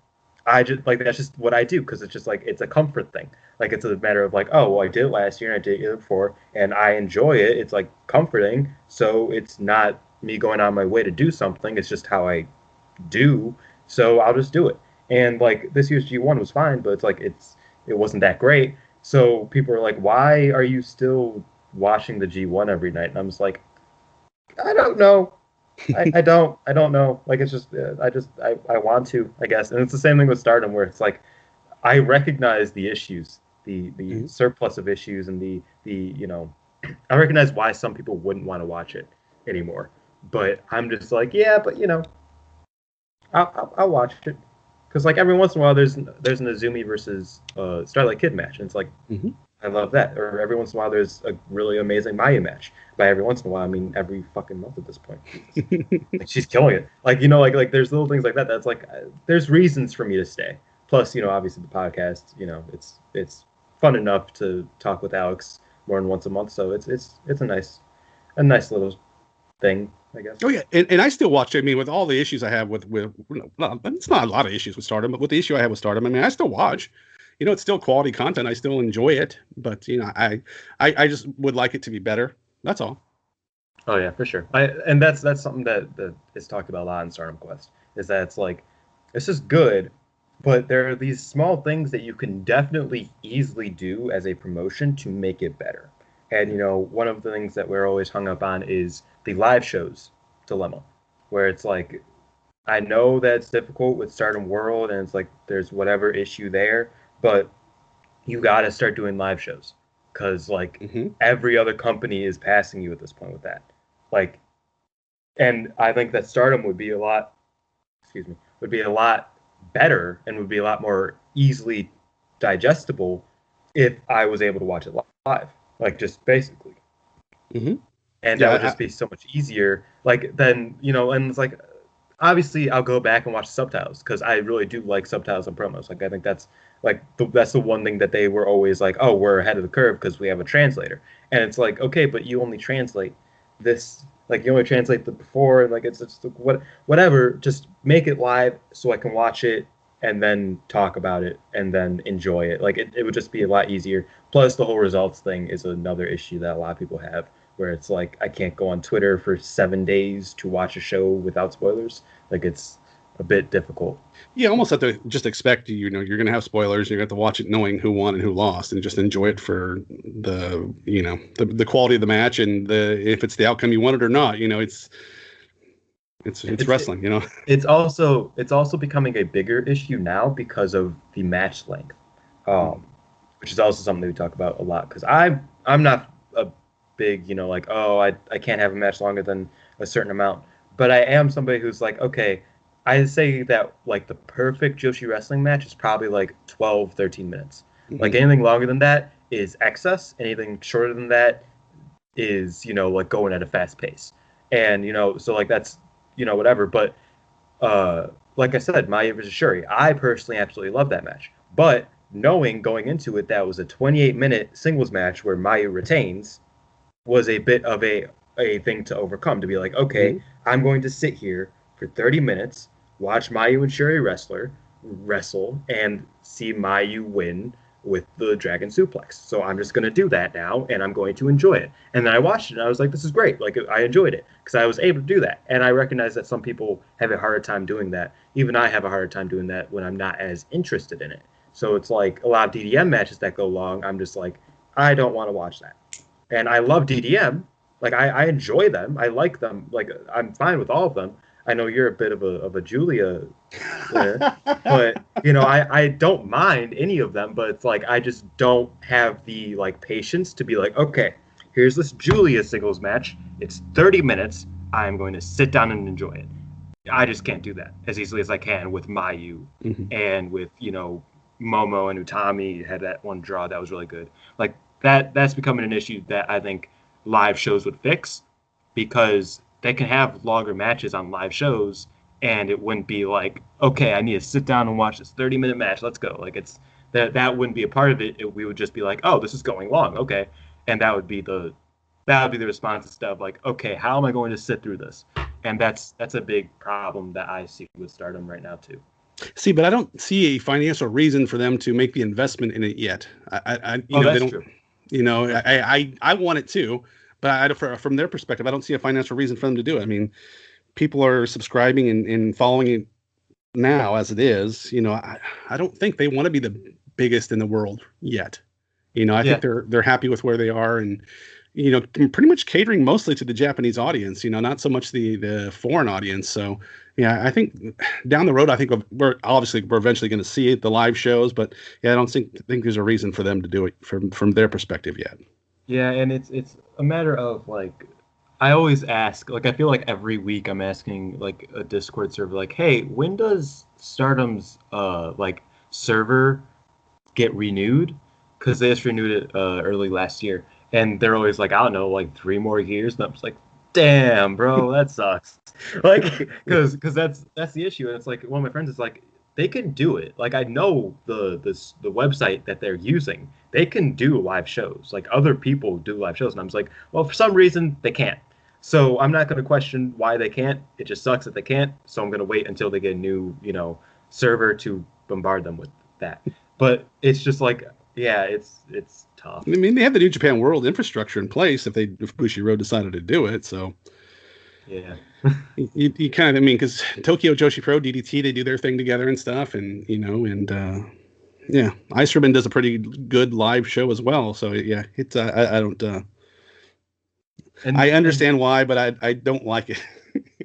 B: I just like that's just what I do because it's just like it's a comfort thing. Like it's a matter of like, oh well, I did it last year and I did it the year before, and I enjoy it. It's like comforting, so it's not me going on my way to do something. It's just how I do. So I'll just do it. And like this year's G1 was fine, but it's like it wasn't that great. So people are like, why are you still watching the G1 every night? And I'm just like, I don't know. I don't know. Like it's just I want to, I guess. And it's the same thing with Stardom where it's like I recognize the issues, the
A: Mhm.
B: surplus of issues and the I recognize why some people wouldn't want to watch it anymore. But I'm just like, yeah, but I'll watch it because like every once in a while there's an Azumi versus Starlight Kid match, and it's like
A: Mhm.
B: I love that. Or every once in a while there's a really amazing Maya match. By every once in a while, I mean every fucking month at this point. Jesus, like she's killing it. Like like there's little things like that. That's like there's reasons for me to stay. Plus, obviously the podcast. It's fun enough to talk with Alex more than once a month. So it's a nice little thing, I guess.
A: Oh yeah, and I still watch it. I mean, with all the issues I have with it's not a lot of issues with Stardom, but with the issue I have with Stardom, I mean, I still watch. It's still quality content. I still enjoy it, but I just would like it to be better. That's all.
B: Oh yeah, for sure. And that's something that is talked about a lot in Stardom Quest is that it's like this is good, but there are these small things that you can definitely easily do as a promotion to make it better. And one of the things that we're always hung up on is the live shows dilemma, where it's like I know that it's difficult with Stardom World and it's like there's whatever issue there, but you got to start doing live shows because like
A: Hmm.
B: every other company is passing you at this point with that. Like, and I think that Stardom would be a lot, excuse me, would be a lot better and would be a lot more easily digestible if I was able to watch it live, like just basically,
A: Hmm.
B: and that would
A: Yeah.
B: just be so much easier. Like then and it's like obviously I'll go back and watch subtitles because I really do like subtitles and promos. Like I think that's like that's the one thing that they were always like, oh, we're ahead of the curve because we have a translator. And it's like, okay, but you only translate this, like you only translate the before, and like it's just whatever. Just make it live so I can watch it and then talk about it and then enjoy it. Like it would just be a lot easier. Plus, the whole results thing is another issue that a lot of people have where it's like I can't go on Twitter for 7 days to watch a show without spoilers. Like it's a bit difficult.
A: You almost have to just expect, you're going to have spoilers. You're going to have to watch it knowing who won and who lost, and just enjoy it for the quality of the match and if it's the outcome you wanted or not. It's wrestling.
B: It's also becoming a bigger issue now because of the match length, which is also something that we talk about a lot. Because I'm not a big, like, oh, I can't have a match longer than a certain amount, but I am somebody who's like, okay, I say that like the perfect Joshi wrestling match is probably like 12, 13 minutes.
A: Mm-hmm.
B: Like anything longer than that is excess. Anything shorter than that is, like going at a fast pace. And, so like that's, whatever. But like I said, Mayu versus Shuri, I personally absolutely love that match. But knowing going into it that was a 28-minute singles match where Mayu retains was a bit of a thing to overcome, to be like, okay, I'm going to sit here for 30 minutes, watch Mayu and Shuri wrestle, and see Mayu win with the Dragon Suplex. So I'm just going to do that now, and I'm going to enjoy it. And then I watched it, and I was like, this is great. Like, I enjoyed it, because I was able to do that. And I recognize that some people have a harder time doing that. Even I have a harder time doing that when I'm not as interested in it. So it's like a lot of DDM matches that go long, I'm just like, I don't want to watch that. And I love DDM. Like, I enjoy them. I like them. Like, I'm fine with all of them. I know you're a bit of a Julia player, but I don't mind any of them. But it's like I just don't have the patience to be like, okay, here's this Julia singles match. It's 30 minutes. I'm going to sit down and enjoy it. I just can't do that as easily as I can with Mayu and with Momo and Utami had that one draw that was really good. Like that's becoming an issue that I think live shows would fix, because they can have longer matches on live shows and it wouldn't be like, okay, I need to sit down and watch this 30-minute match. Let's go. Like it's that wouldn't be a part of it. We would just be like, oh, this is going long. Okay. And that would be the response instead of like, okay, how am I going to sit through this? And that's a big problem that I see with Stardom right now too.
A: See, but I don't see a financial reason for them to make the investment in it yet. They don't.
B: True.
A: I want it too, but from their perspective, I don't see a financial reason for them to do it. I mean, people are subscribing and following it now as it is. I don't think they want to be the biggest in the world yet. I think they're happy with where they are, and pretty much catering mostly to the Japanese audience. Not so much the foreign audience. So yeah, I think down the road, I think we're eventually going to see it, the live shows, but yeah, I don't think there's a reason for them to do it from their perspective yet.
B: Yeah, and it's a matter of like, I always ask, like I feel like every week I'm asking like a Discord server, like, hey, when does Stardom's server get renewed? Because they just renewed it early last year, and they're always like, I don't know, like 3 more years. And I'm just like, damn, bro, that sucks. Like, because that's the issue. And it's like one of my friends is like, they can do it. Like I know the website that they're using, they can do live shows. Like other people do live shows, and I'm just like, well, for some reason they can't. So I'm not going to question why they can't. It just sucks that they can't. So I'm going to wait until they get a new server to bombard them with that. But it's just like, yeah, it's tough.
A: I mean, they have the New Japan World infrastructure in place if Bushiroad decided to do it. So
B: yeah,
A: you kind of, because Tokyo Joshi Pro, DDT, they do their thing together and stuff, and yeah, Ice Ribbon does a pretty good live show as well. So yeah, it's I don't. I understand why, but I don't like it.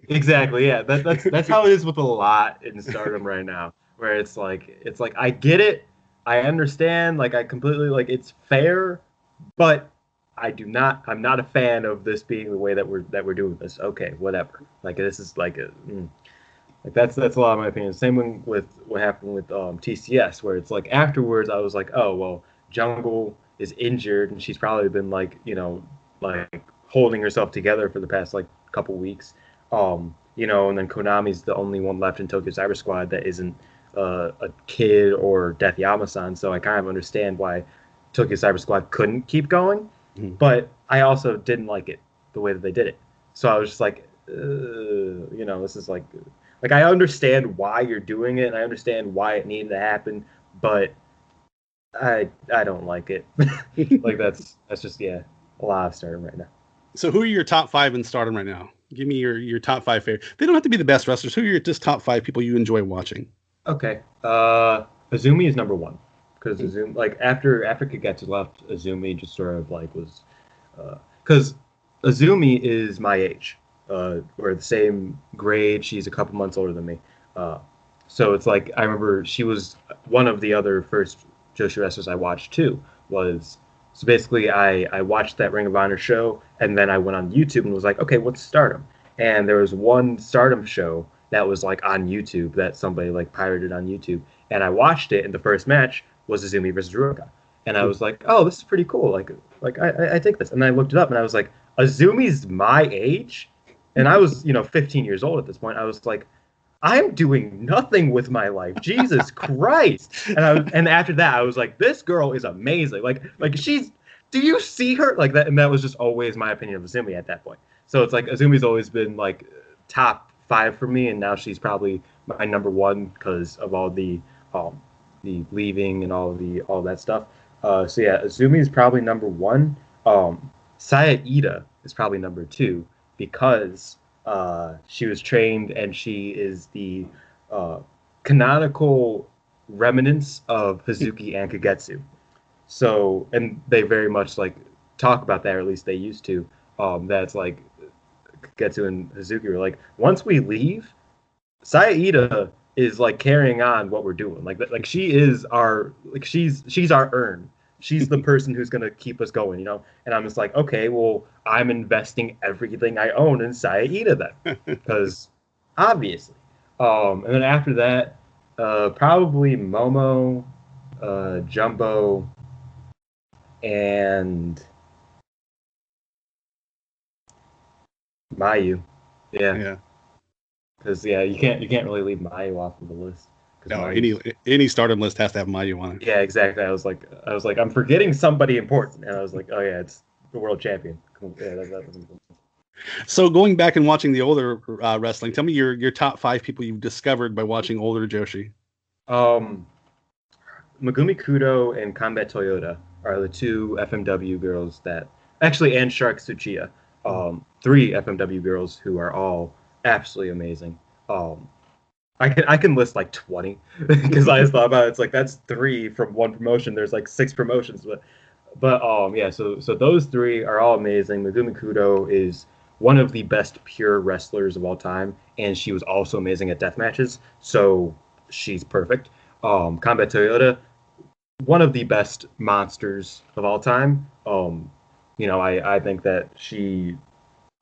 B: Exactly. Yeah, that's how it is with a lot in Stardom right now, where it's like I get it. I understand, like I completely it's fair, but I'm not a fan of this being the way that we're doing this. Okay, whatever. Like this is like that's a lot of my opinion. Same one with what happened with TCS, where it's like afterwards I was like, oh well, Jungle is injured and she's probably been like holding herself together for the past couple weeks. And then Konami's the only one left in Tokyo Cyber Squad that isn't a kid or Death Yama-san, so I kind of understand why Tokyo Cyber Squad couldn't keep going, but I also didn't like it the way that they did it. So I was just like, this is like I understand why you're doing it, and I understand why it needed to happen, but I don't like it. Like that's just a lot of Stardom right now.
A: So who are your top 5 in Stardom right now? Give me your top 5 favorite. They don't have to be the best wrestlers. Who are your just top 5 people you enjoy watching?
B: Okay. Azumi is number one because Azumi, like after Kagetsu left, Azumi just sort of like was, because Azumi is my age. We're the same grade. She's a couple months older than me. So it's like I remember she was one of the other first Joshi wrestlers I watched too. Was so basically I watched that Ring of Honor show and then I went on YouTube and was like, okay, what's Stardom? And there was one Stardom show that was like on YouTube that somebody like pirated on YouTube, and I watched it. And the first match was Azumi versus Ruka, and I was like, oh, this is pretty cool. Like I take this, and I looked it up, and I was like, Azumi's my age, and I was 15 years old at this point. I was like, I'm doing nothing with my life. Jesus Christ. And after that I was like, this girl is amazing. Like she's, do you see her like that? And that was just always my opinion of Azumi at that point. So it's like Azumi's always been like top 5 for me, and now she's probably my number 1 because of all the leaving and all that stuff. So yeah, Azumi is probably number 1. Saya Ida is probably number 2 because she was trained and she is the canonical remnants of Hazuki and Kagetsu. So, and they very much like talk about that, or at least they used to. That's like Kagetsu and Hazuki were like, once we leave, Saya Ida is like carrying on what we're doing. Like she is our, like she's our urn. She's the person who's gonna keep us going, And I'm just like, okay, well, I'm investing everything I own in Saya Ida then, because obviously. And then after that, probably Momo, Jumbo, and Mayu. Yeah. Because you can't really leave Mayu off of the list.
A: No, any Stardom list has to have Mayu on it.
B: Yeah, exactly. I was like, I'm forgetting somebody important, and I was like, oh yeah, it's the world champion. Cool. Yeah, that was important.
A: So going back and watching the older wrestling, tell me your top 5 people you've discovered by watching older Joshi.
B: Megumi Kudo and Combat Toyota are the 2 FMW girls that actually, and Shark Tsuchiya, 3 FMW girls who are all absolutely amazing. I can list like 20 because I just thought about it. It's like that's 3 from one promotion. There's like 6 promotions, but yeah. So those 3 are all amazing. Megumi Kudo is one of the best pure wrestlers of all time, and she was also amazing at death matches. So she's perfect. Combat Toyota, one of the best monsters of all time. I think that she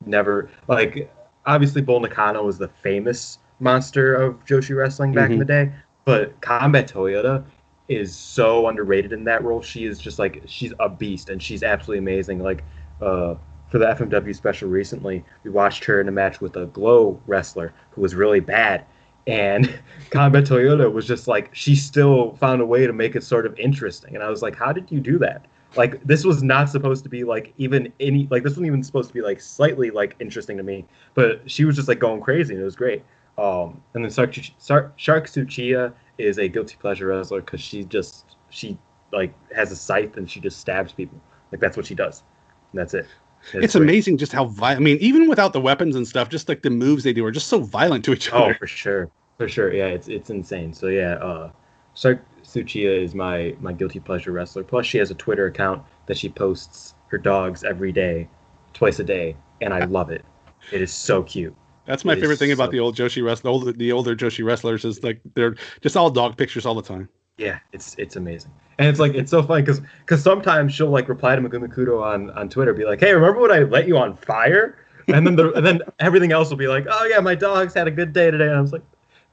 B: never, like, obviously Bull Nakano was the famous monster of Joshi wrestling back in the day, but Combat Toyota is so underrated in that role. She is just like, she's a beast, and she's absolutely amazing. Like for the FMW special recently, we watched her in a match with a Glow wrestler who was really bad, and Combat Toyota was just like, she still found a way to make it sort of interesting, and I was like, how did you do that? Like, this was not supposed to be like even any, like, this wasn't even supposed to be like slightly like interesting to me, but she was just like going crazy, and it was great. And then Shark Tsuchiya is a guilty pleasure wrestler because she like has a scythe and she just stabs people. Like, that's what she does, and that's it.
A: It's amazing just how violent. I mean, even without the weapons and stuff, just like the moves they do are just so violent to each other.
B: Oh, for sure. Yeah, it's insane. So yeah, Shark Tsuchiya is my guilty pleasure wrestler. Plus, she has a Twitter account that she posts her dogs every day, twice a day, and I love it. It is so cute.
A: That's my favorite thing about the old Joshi the older Joshi wrestlers is like they're just all dog pictures all the time.
B: Yeah, it's amazing, and it's like it's so funny because sometimes she'll like reply to Megumi Kudo on Twitter, be like, "Hey, remember when I let you on fire?" And then everything else will be like, "Oh yeah, my dogs had a good day today," and I was like,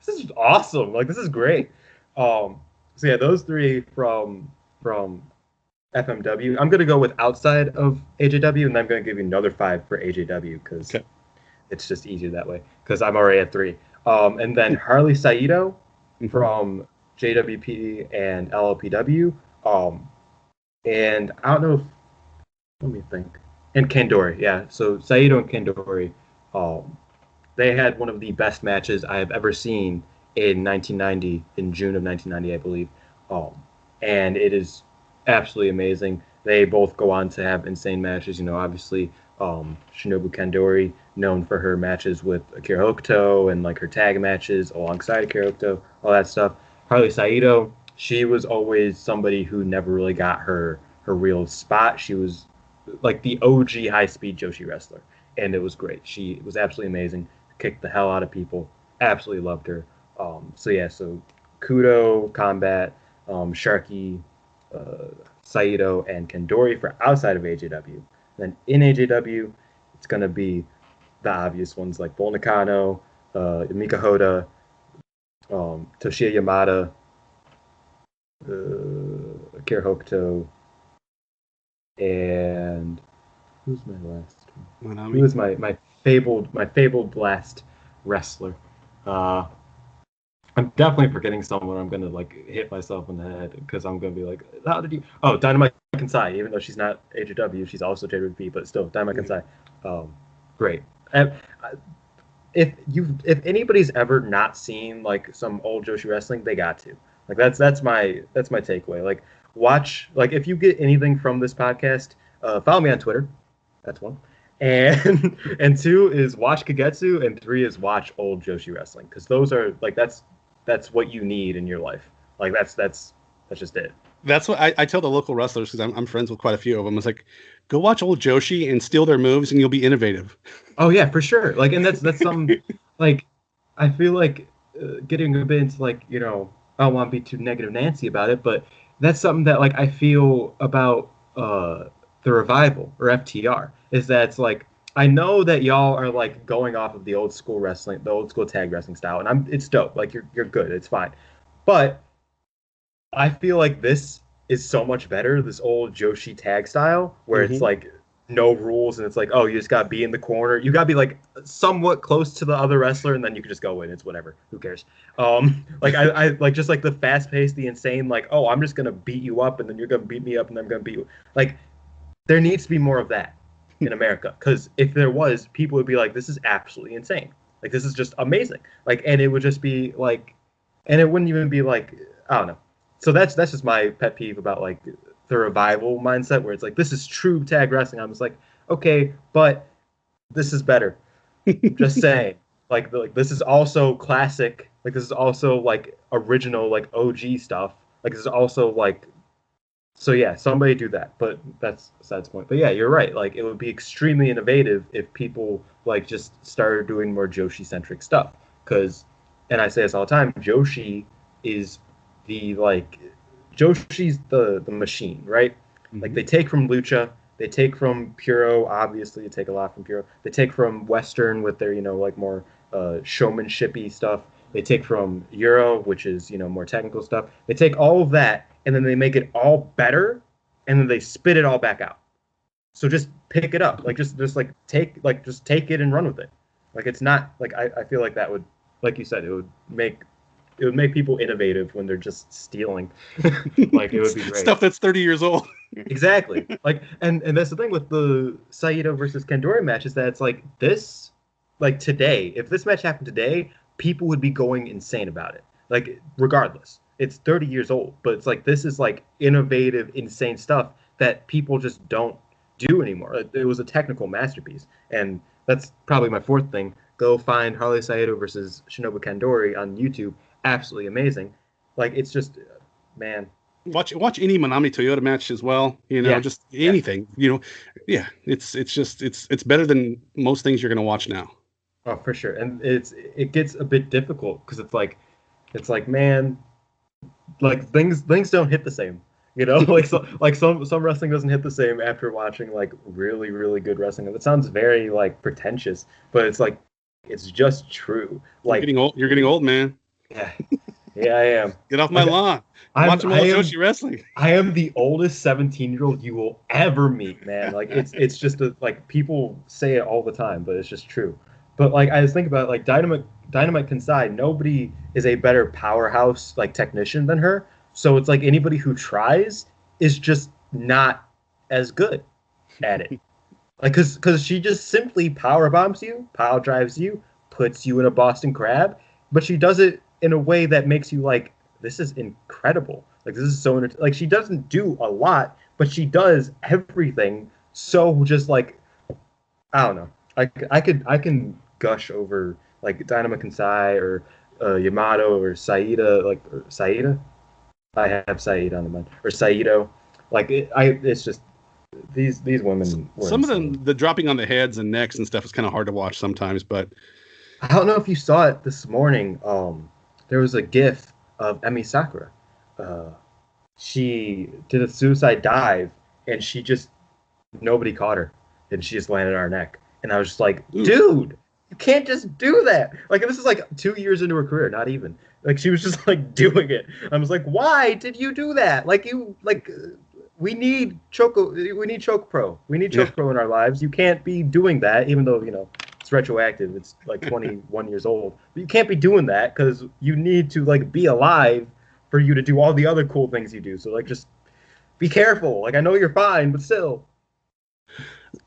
B: "This is awesome! Like, this is great." So yeah, those 3 from FMW. I'm gonna go with outside of AJW, and then I'm gonna give you another 5 for AJW because. Okay. It's just easier that way because I'm already at 3. And then Harley Saito from JWP and LLPW. And I don't know if, let me think. And Kandori, yeah. So Saito and Kandori, they had one of the best matches I have ever seen in 1990, in June of 1990, I believe. And it is absolutely amazing. They both go on to have insane matches. Obviously, Shinobu Kandori, known for her matches with Akira Hokuto and like her tag matches alongside Akira Hokuto, all that stuff. Harley Saito, she was always somebody who never really got her real spot. She was like the OG high speed Joshi wrestler, and it was great. She was absolutely amazing. Kicked the hell out of people. Absolutely loved her. So Kudo, Combat, Sharky, Saito, and Kandori for outside of AJW. Then in AJW, it's gonna be the obvious ones like Bull Nakano, Mika Hoda, Toshiya Yamada, Akira Hokuto, and who's my last one?
A: Manami.
B: Who is my fabled last wrestler? I'm definitely forgetting someone. I'm gonna like hit myself in the head because I'm gonna be like, how did you? Oh, Dynamite Kansai. Even though she's not AJW, she's also JWP, but still Dynamite Kansai. Great. And if anybody's ever not seen like some old Joshi wrestling, they got to. Like that's my takeaway. Like watch, like if you get anything from this podcast, follow me on Twitter. That's one. And and two is watch Kagetsu, and three is watch old Joshi wrestling, because those are like that's what you need in your life. Like that's just it.
A: That's what I tell the local wrestlers, because I'm friends with quite a few of them. It's like, go watch old Joshi and steal their moves, and you'll be innovative.
B: Oh yeah, for sure. Like, and that's something like I feel like getting a bit into like, you know, I don't want to be too negative Nancy about it, but that's something that like I feel about the Revival or FTR is that it's like I know that y'all are like going off of the old school wrestling, the old school tag wrestling style, and it's dope. Like you're good, it's fine, but I feel like this is so much better. This old Joshi tag style where it's like no rules and it's like, oh, you just gotta be in the corner. You gotta be like somewhat close to the other wrestler, and then you can just go in. It's whatever. Who cares? Like I like just like the fast paced, the insane. Like, oh, I'm just gonna beat you up, and then you're gonna beat me up, and I'm gonna beat you. Like, there needs to be more of that in America, because if there was, people would be like, this is absolutely insane. Like, this is just amazing. Like, and it would just be like, and it wouldn't even be like, I don't know. So that's just my pet peeve about like the Revival mindset, where it's like, this is true tag wrestling. I'm just like, okay, but this is better. Just saying. Like this is also classic. Like this is also like original, like OG stuff. Like this is also like, so yeah, somebody do that. But that's besides the point. But yeah, you're right. Like it would be extremely innovative if people like just started doing more Joshi centric stuff. Because, and I say this all the time, Joshi is the like Joshi's the machine, right? Like they take from Lucha, they take from Puro, obviously they take a lot from Puro. They take from Western with their, you know, like more showmanshipy stuff. They take from Euro, which is, you know, more technical stuff. They take all of that and then they make it all better, and then they spit it all back out. So just pick it up. Like just like take it and run with it. Like it's not like I feel like that would, like you said, it would make people innovative when they're just stealing. Like it would be great.
A: Stuff that's 30 years old.
B: Exactly. Like and that's the thing with the Saito versus Kandori match, is that it's like this, like today, if this match happened today, people would be going insane about it. Like regardless. It's 30 years old, but it's like this is like innovative, insane stuff that people just don't do anymore. It was a technical masterpiece. And that's probably my fourth thing. Go find Harley Saito versus Shinobu Kandori on YouTube. Absolutely amazing. Like it's just, man.
A: Watch any Manami Toyota match as well. You know, just anything. You know, yeah. It's better than most things you're gonna watch now.
B: Oh, for sure. And it gets a bit difficult because it's like man, like things don't hit the same. You know, like some wrestling doesn't hit the same after watching like really, really good wrestling. And it sounds very like pretentious, but it's like it's just true. Like
A: you're getting old, man.
B: Yeah, yeah, I am.
A: Get off my lawn. Watch more Joshi wrestling.
B: I am the oldest 17-year-old you will ever meet, man. Like it's just like people say it all the time, but it's just true. But like I just think about like Dynamite Kansai, nobody is a better powerhouse like technician than her. So it's like anybody who tries is just not as good at it. Like because she just simply power bombs you, pile drives you, puts you in a Boston Crab, but she does it in a way that makes you like, this is incredible. Like this is so like she doesn't do a lot, but she does everything so just like I don't know. I can gush over like Dynamo Kansai or Yamato or Saida, or Saida. I have Saida on the mind, or Saido. It's just these women were
A: Some of
B: insane.
A: them, the dropping on the heads and necks and stuff is kind of hard to watch sometimes, but
B: I don't know if you saw it this morning. There was a GIF of Emi Sakura. Uh, she did a suicide dive, and she just nobody caught her, and she just landed on her neck. And I was just like,
A: oof.
B: dude, you can't just do that. Like this is like 2 years into her career, not even. Like she was just like doing it. I was like, why did you do that? We need Choco. We need Choco Pro. We need
A: Yeah.
B: Choco Pro in our lives. You can't be doing that, even though it's retroactive. It's like 21 years old. But you can't be doing that because you need to like be alive for you to do all the other cool things you do. So like just be careful. Like I know you're fine, but still.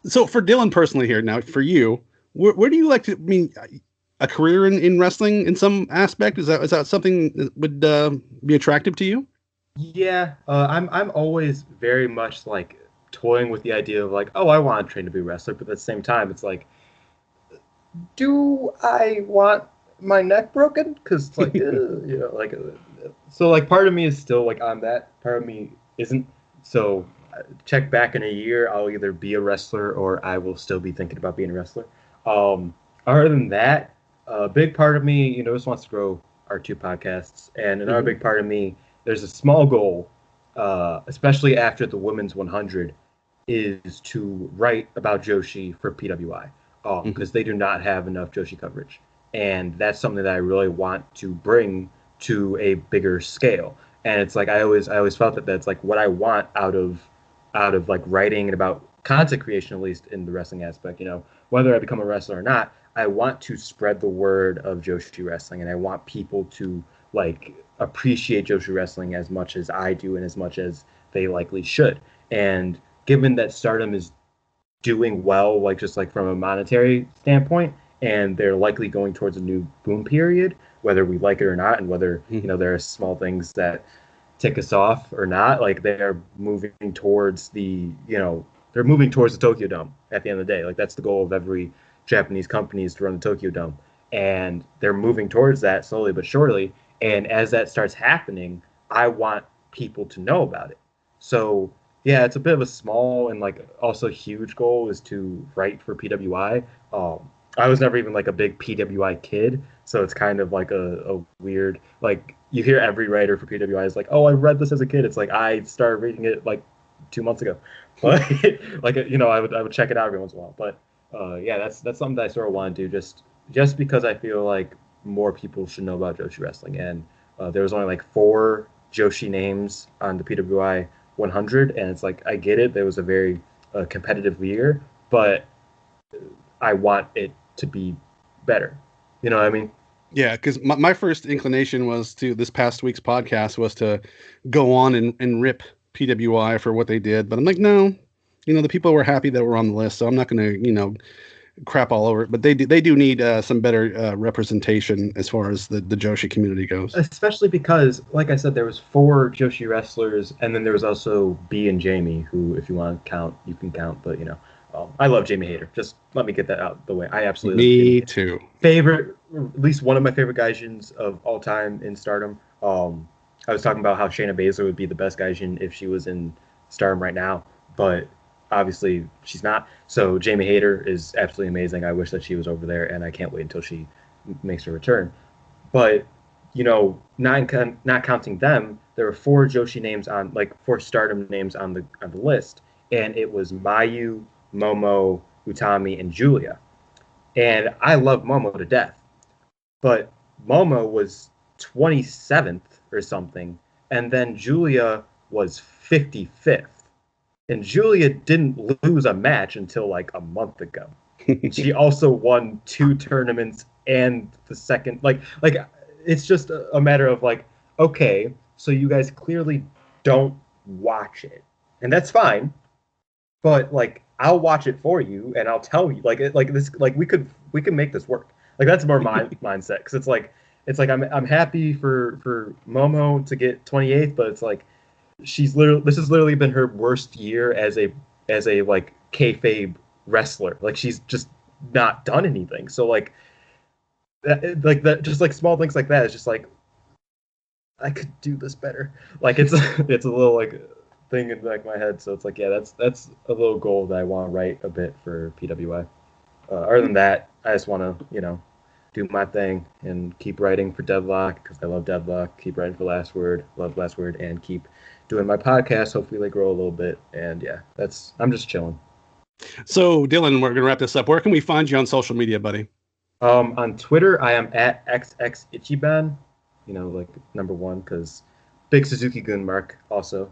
A: So for Dylan personally here now, for you, where do you like to? I mean, a career in wrestling in some aspect is that something that would be attractive to you?
B: Yeah, I'm always very much like toying with the idea of like, oh, I want to train to be a wrestler, but at the same time, it's like, do I want my neck broken? Because like, so like part of me is still like on that, part of me isn't. So check back in a year, I'll either be a wrestler or I will still be thinking about being a wrestler. Um, Other than that, a big part of me, just wants to grow our two podcasts, and another
A: Hmm.
B: big part of me, there's a small goal, especially after the women's 100, is to write about Joshi for PWI,
A: Hmm.
B: because they do not have enough Joshi coverage, and that's something that I really want to bring to a bigger scale. And it's like I always felt that that's like what I want out of like writing and about content creation, at least in the wrestling aspect. Whether I become a wrestler or not, I want to spread the word of Joshi wrestling, and I want people to like appreciate Joshi wrestling as much as I do and as much as they likely should. And given that Stardom is doing well, like just like from a monetary standpoint, and they're likely going towards a new boom period, whether we like it or not, and whether
A: Hmm.
B: there are small things that tick us off or not, like they're moving towards they're moving towards the Tokyo Dome at the end of the day. Like that's the goal of every Japanese company, is to run the Tokyo Dome, and they're moving towards that slowly but surely. And as that starts happening, I want people to know about it. So yeah, it's a bit of a small and like also huge goal is to write for PWI. I was never even like a big PWI kid, so it's kind of like a weird, like you hear every writer for PWI is like, oh, I read this as a kid. It's like I started reading it like 2 months ago, but like I would check it out every once in a while. But yeah, that's something that I sort of want to do, just because I feel like more people should know about Joshi wrestling. And there was only like 4 Joshi names on the PWI 100, and it's like I get it. There was a very competitive year, but I want it to be better. You know what I mean?
A: Yeah, because my first inclination was to this past week's podcast was to go on and rip PWI for what they did, but I'm like, no, the people were happy that were on the list, so I'm not going to, crap all over it. But they do need some better representation as far as the Joshi community goes.
B: Especially because, like I said, there was 4 Joshi wrestlers, and then there was also B and Jamie, who, if you want to count, you can count. But I love Jamie Hayter. Just let me get that out the way. I absolutely love Jamie
A: Me
B: Hayter.
A: too.
B: Favorite, at least one of my favorite gaijins of all time in Stardom. I was talking about how Shayna Baszler would be the best gaijin if she was in Stardom right now, but obviously she's not. So Jamie Hayter is absolutely amazing. I wish that she was over there, and I can't wait until she makes her return. But not counting them, there were 4 Joshi names on, like 4 Stardom names on the list, and it was Mayu, Momo, Utami, and Julia. And I love Momo to death, but Momo was 27th or something, and then Julia was 55th. And Julia didn't lose a match until like a month ago. And she also won 2 tournaments and the second, like it's just a matter of like, okay, so you guys clearly don't watch it, and that's fine, but like I'll watch it for you and I'll tell you, like this, like we could make this work. Like that's more my mindset, because it's like I'm happy for Momo to get 28th, but it's like this has literally been her worst year as a like kayfabe wrestler. Like she's just not done anything. So like that, just like small things like that. It's just like I could do this better. Like it's it's a little like thing in the back of my head. So it's like, yeah, that's a little goal that I want to write a bit for PWI. Other than that, I just want to, do my thing and keep writing for Deadlock because I love Deadlock. Keep writing for Last Word, love Last Word, and keep doing my podcast. Hopefully, they grow a little bit. And yeah, I'm just chilling.
A: So, Dylan, we're gonna wrap this up. Where can we find you on social media, buddy?
B: On Twitter, I am at xxichiban. Like number one because big Suzuki Gun mark. Also,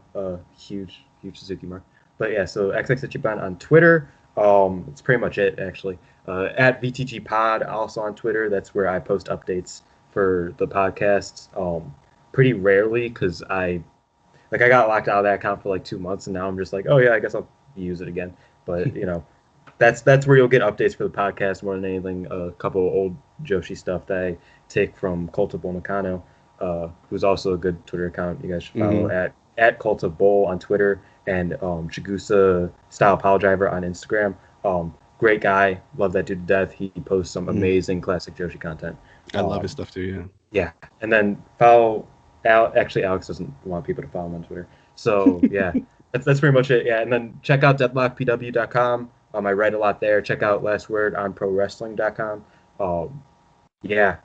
B: huge Suzuki mark. But yeah, so xxichiban on Twitter. It's pretty much it actually. At VTG Pod, also on Twitter. That's where I post updates for the podcasts. Pretty rarely because I got locked out of that account for like 2 months, and now I'm just like, oh yeah, I guess I'll use it again. But that's where you'll get updates for the podcast more than anything. A couple old Joshi stuff that I take from Cult of Bull Nakano, who's also a good Twitter account you guys should follow at Cult of Bull on Twitter and Chigusa Style Pile Driver on Instagram. Great guy, love that dude to death. He posts some amazing classic Joshi content.
A: I love his stuff too. Yeah.
B: Yeah, and then follow Actually, Alex doesn't want people to follow him on Twitter, so yeah, that's pretty much it. Yeah, and then check out deadlockpw.com. I write a lot there. Check out Last Word on prowrestling.com. Yeah,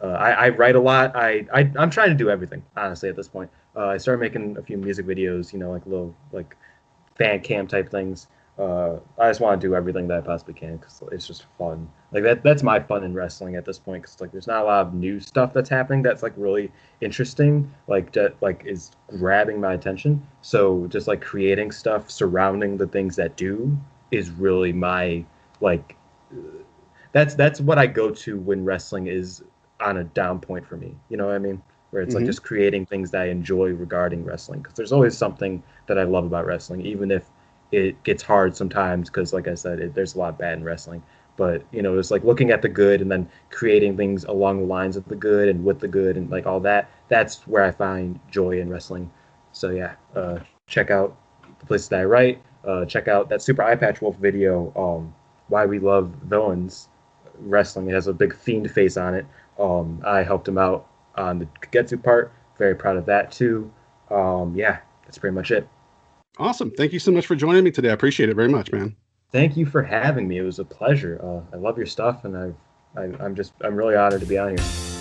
B: I write a lot. I'm trying to do everything honestly at this point. I started making a few music videos, like little like fan cam type things. I just want to do everything that I possibly can because it's just fun. Like that's my fun in wrestling at this point because like there's not a lot of new stuff that's happening that's like really interesting, like that like is grabbing my attention. So just like creating stuff surrounding the things that do is really my like that's what I go to when wrestling is on a down point for me. You know what I mean? Where it's like just creating things that I enjoy regarding wrestling because there's always something that I love about wrestling, even if it gets hard sometimes because, like I said, there's a lot bad in wrestling. But it's like looking at the good and then creating things along the lines of the good and with the good and like all that. That's where I find joy in wrestling. So yeah, check out the places that I write. Check out that Super Eye Patch Wolf video. Why we love villains wrestling. It has a big fiend face on it. I helped him out on the Kagetsu part. Very proud of that too. Yeah, that's pretty much it.
A: Awesome. Thank you so much for joining me today. I appreciate it very much, man.
B: Thank you for having me. It was a pleasure. I love your stuff, and I'm really honored to be on here.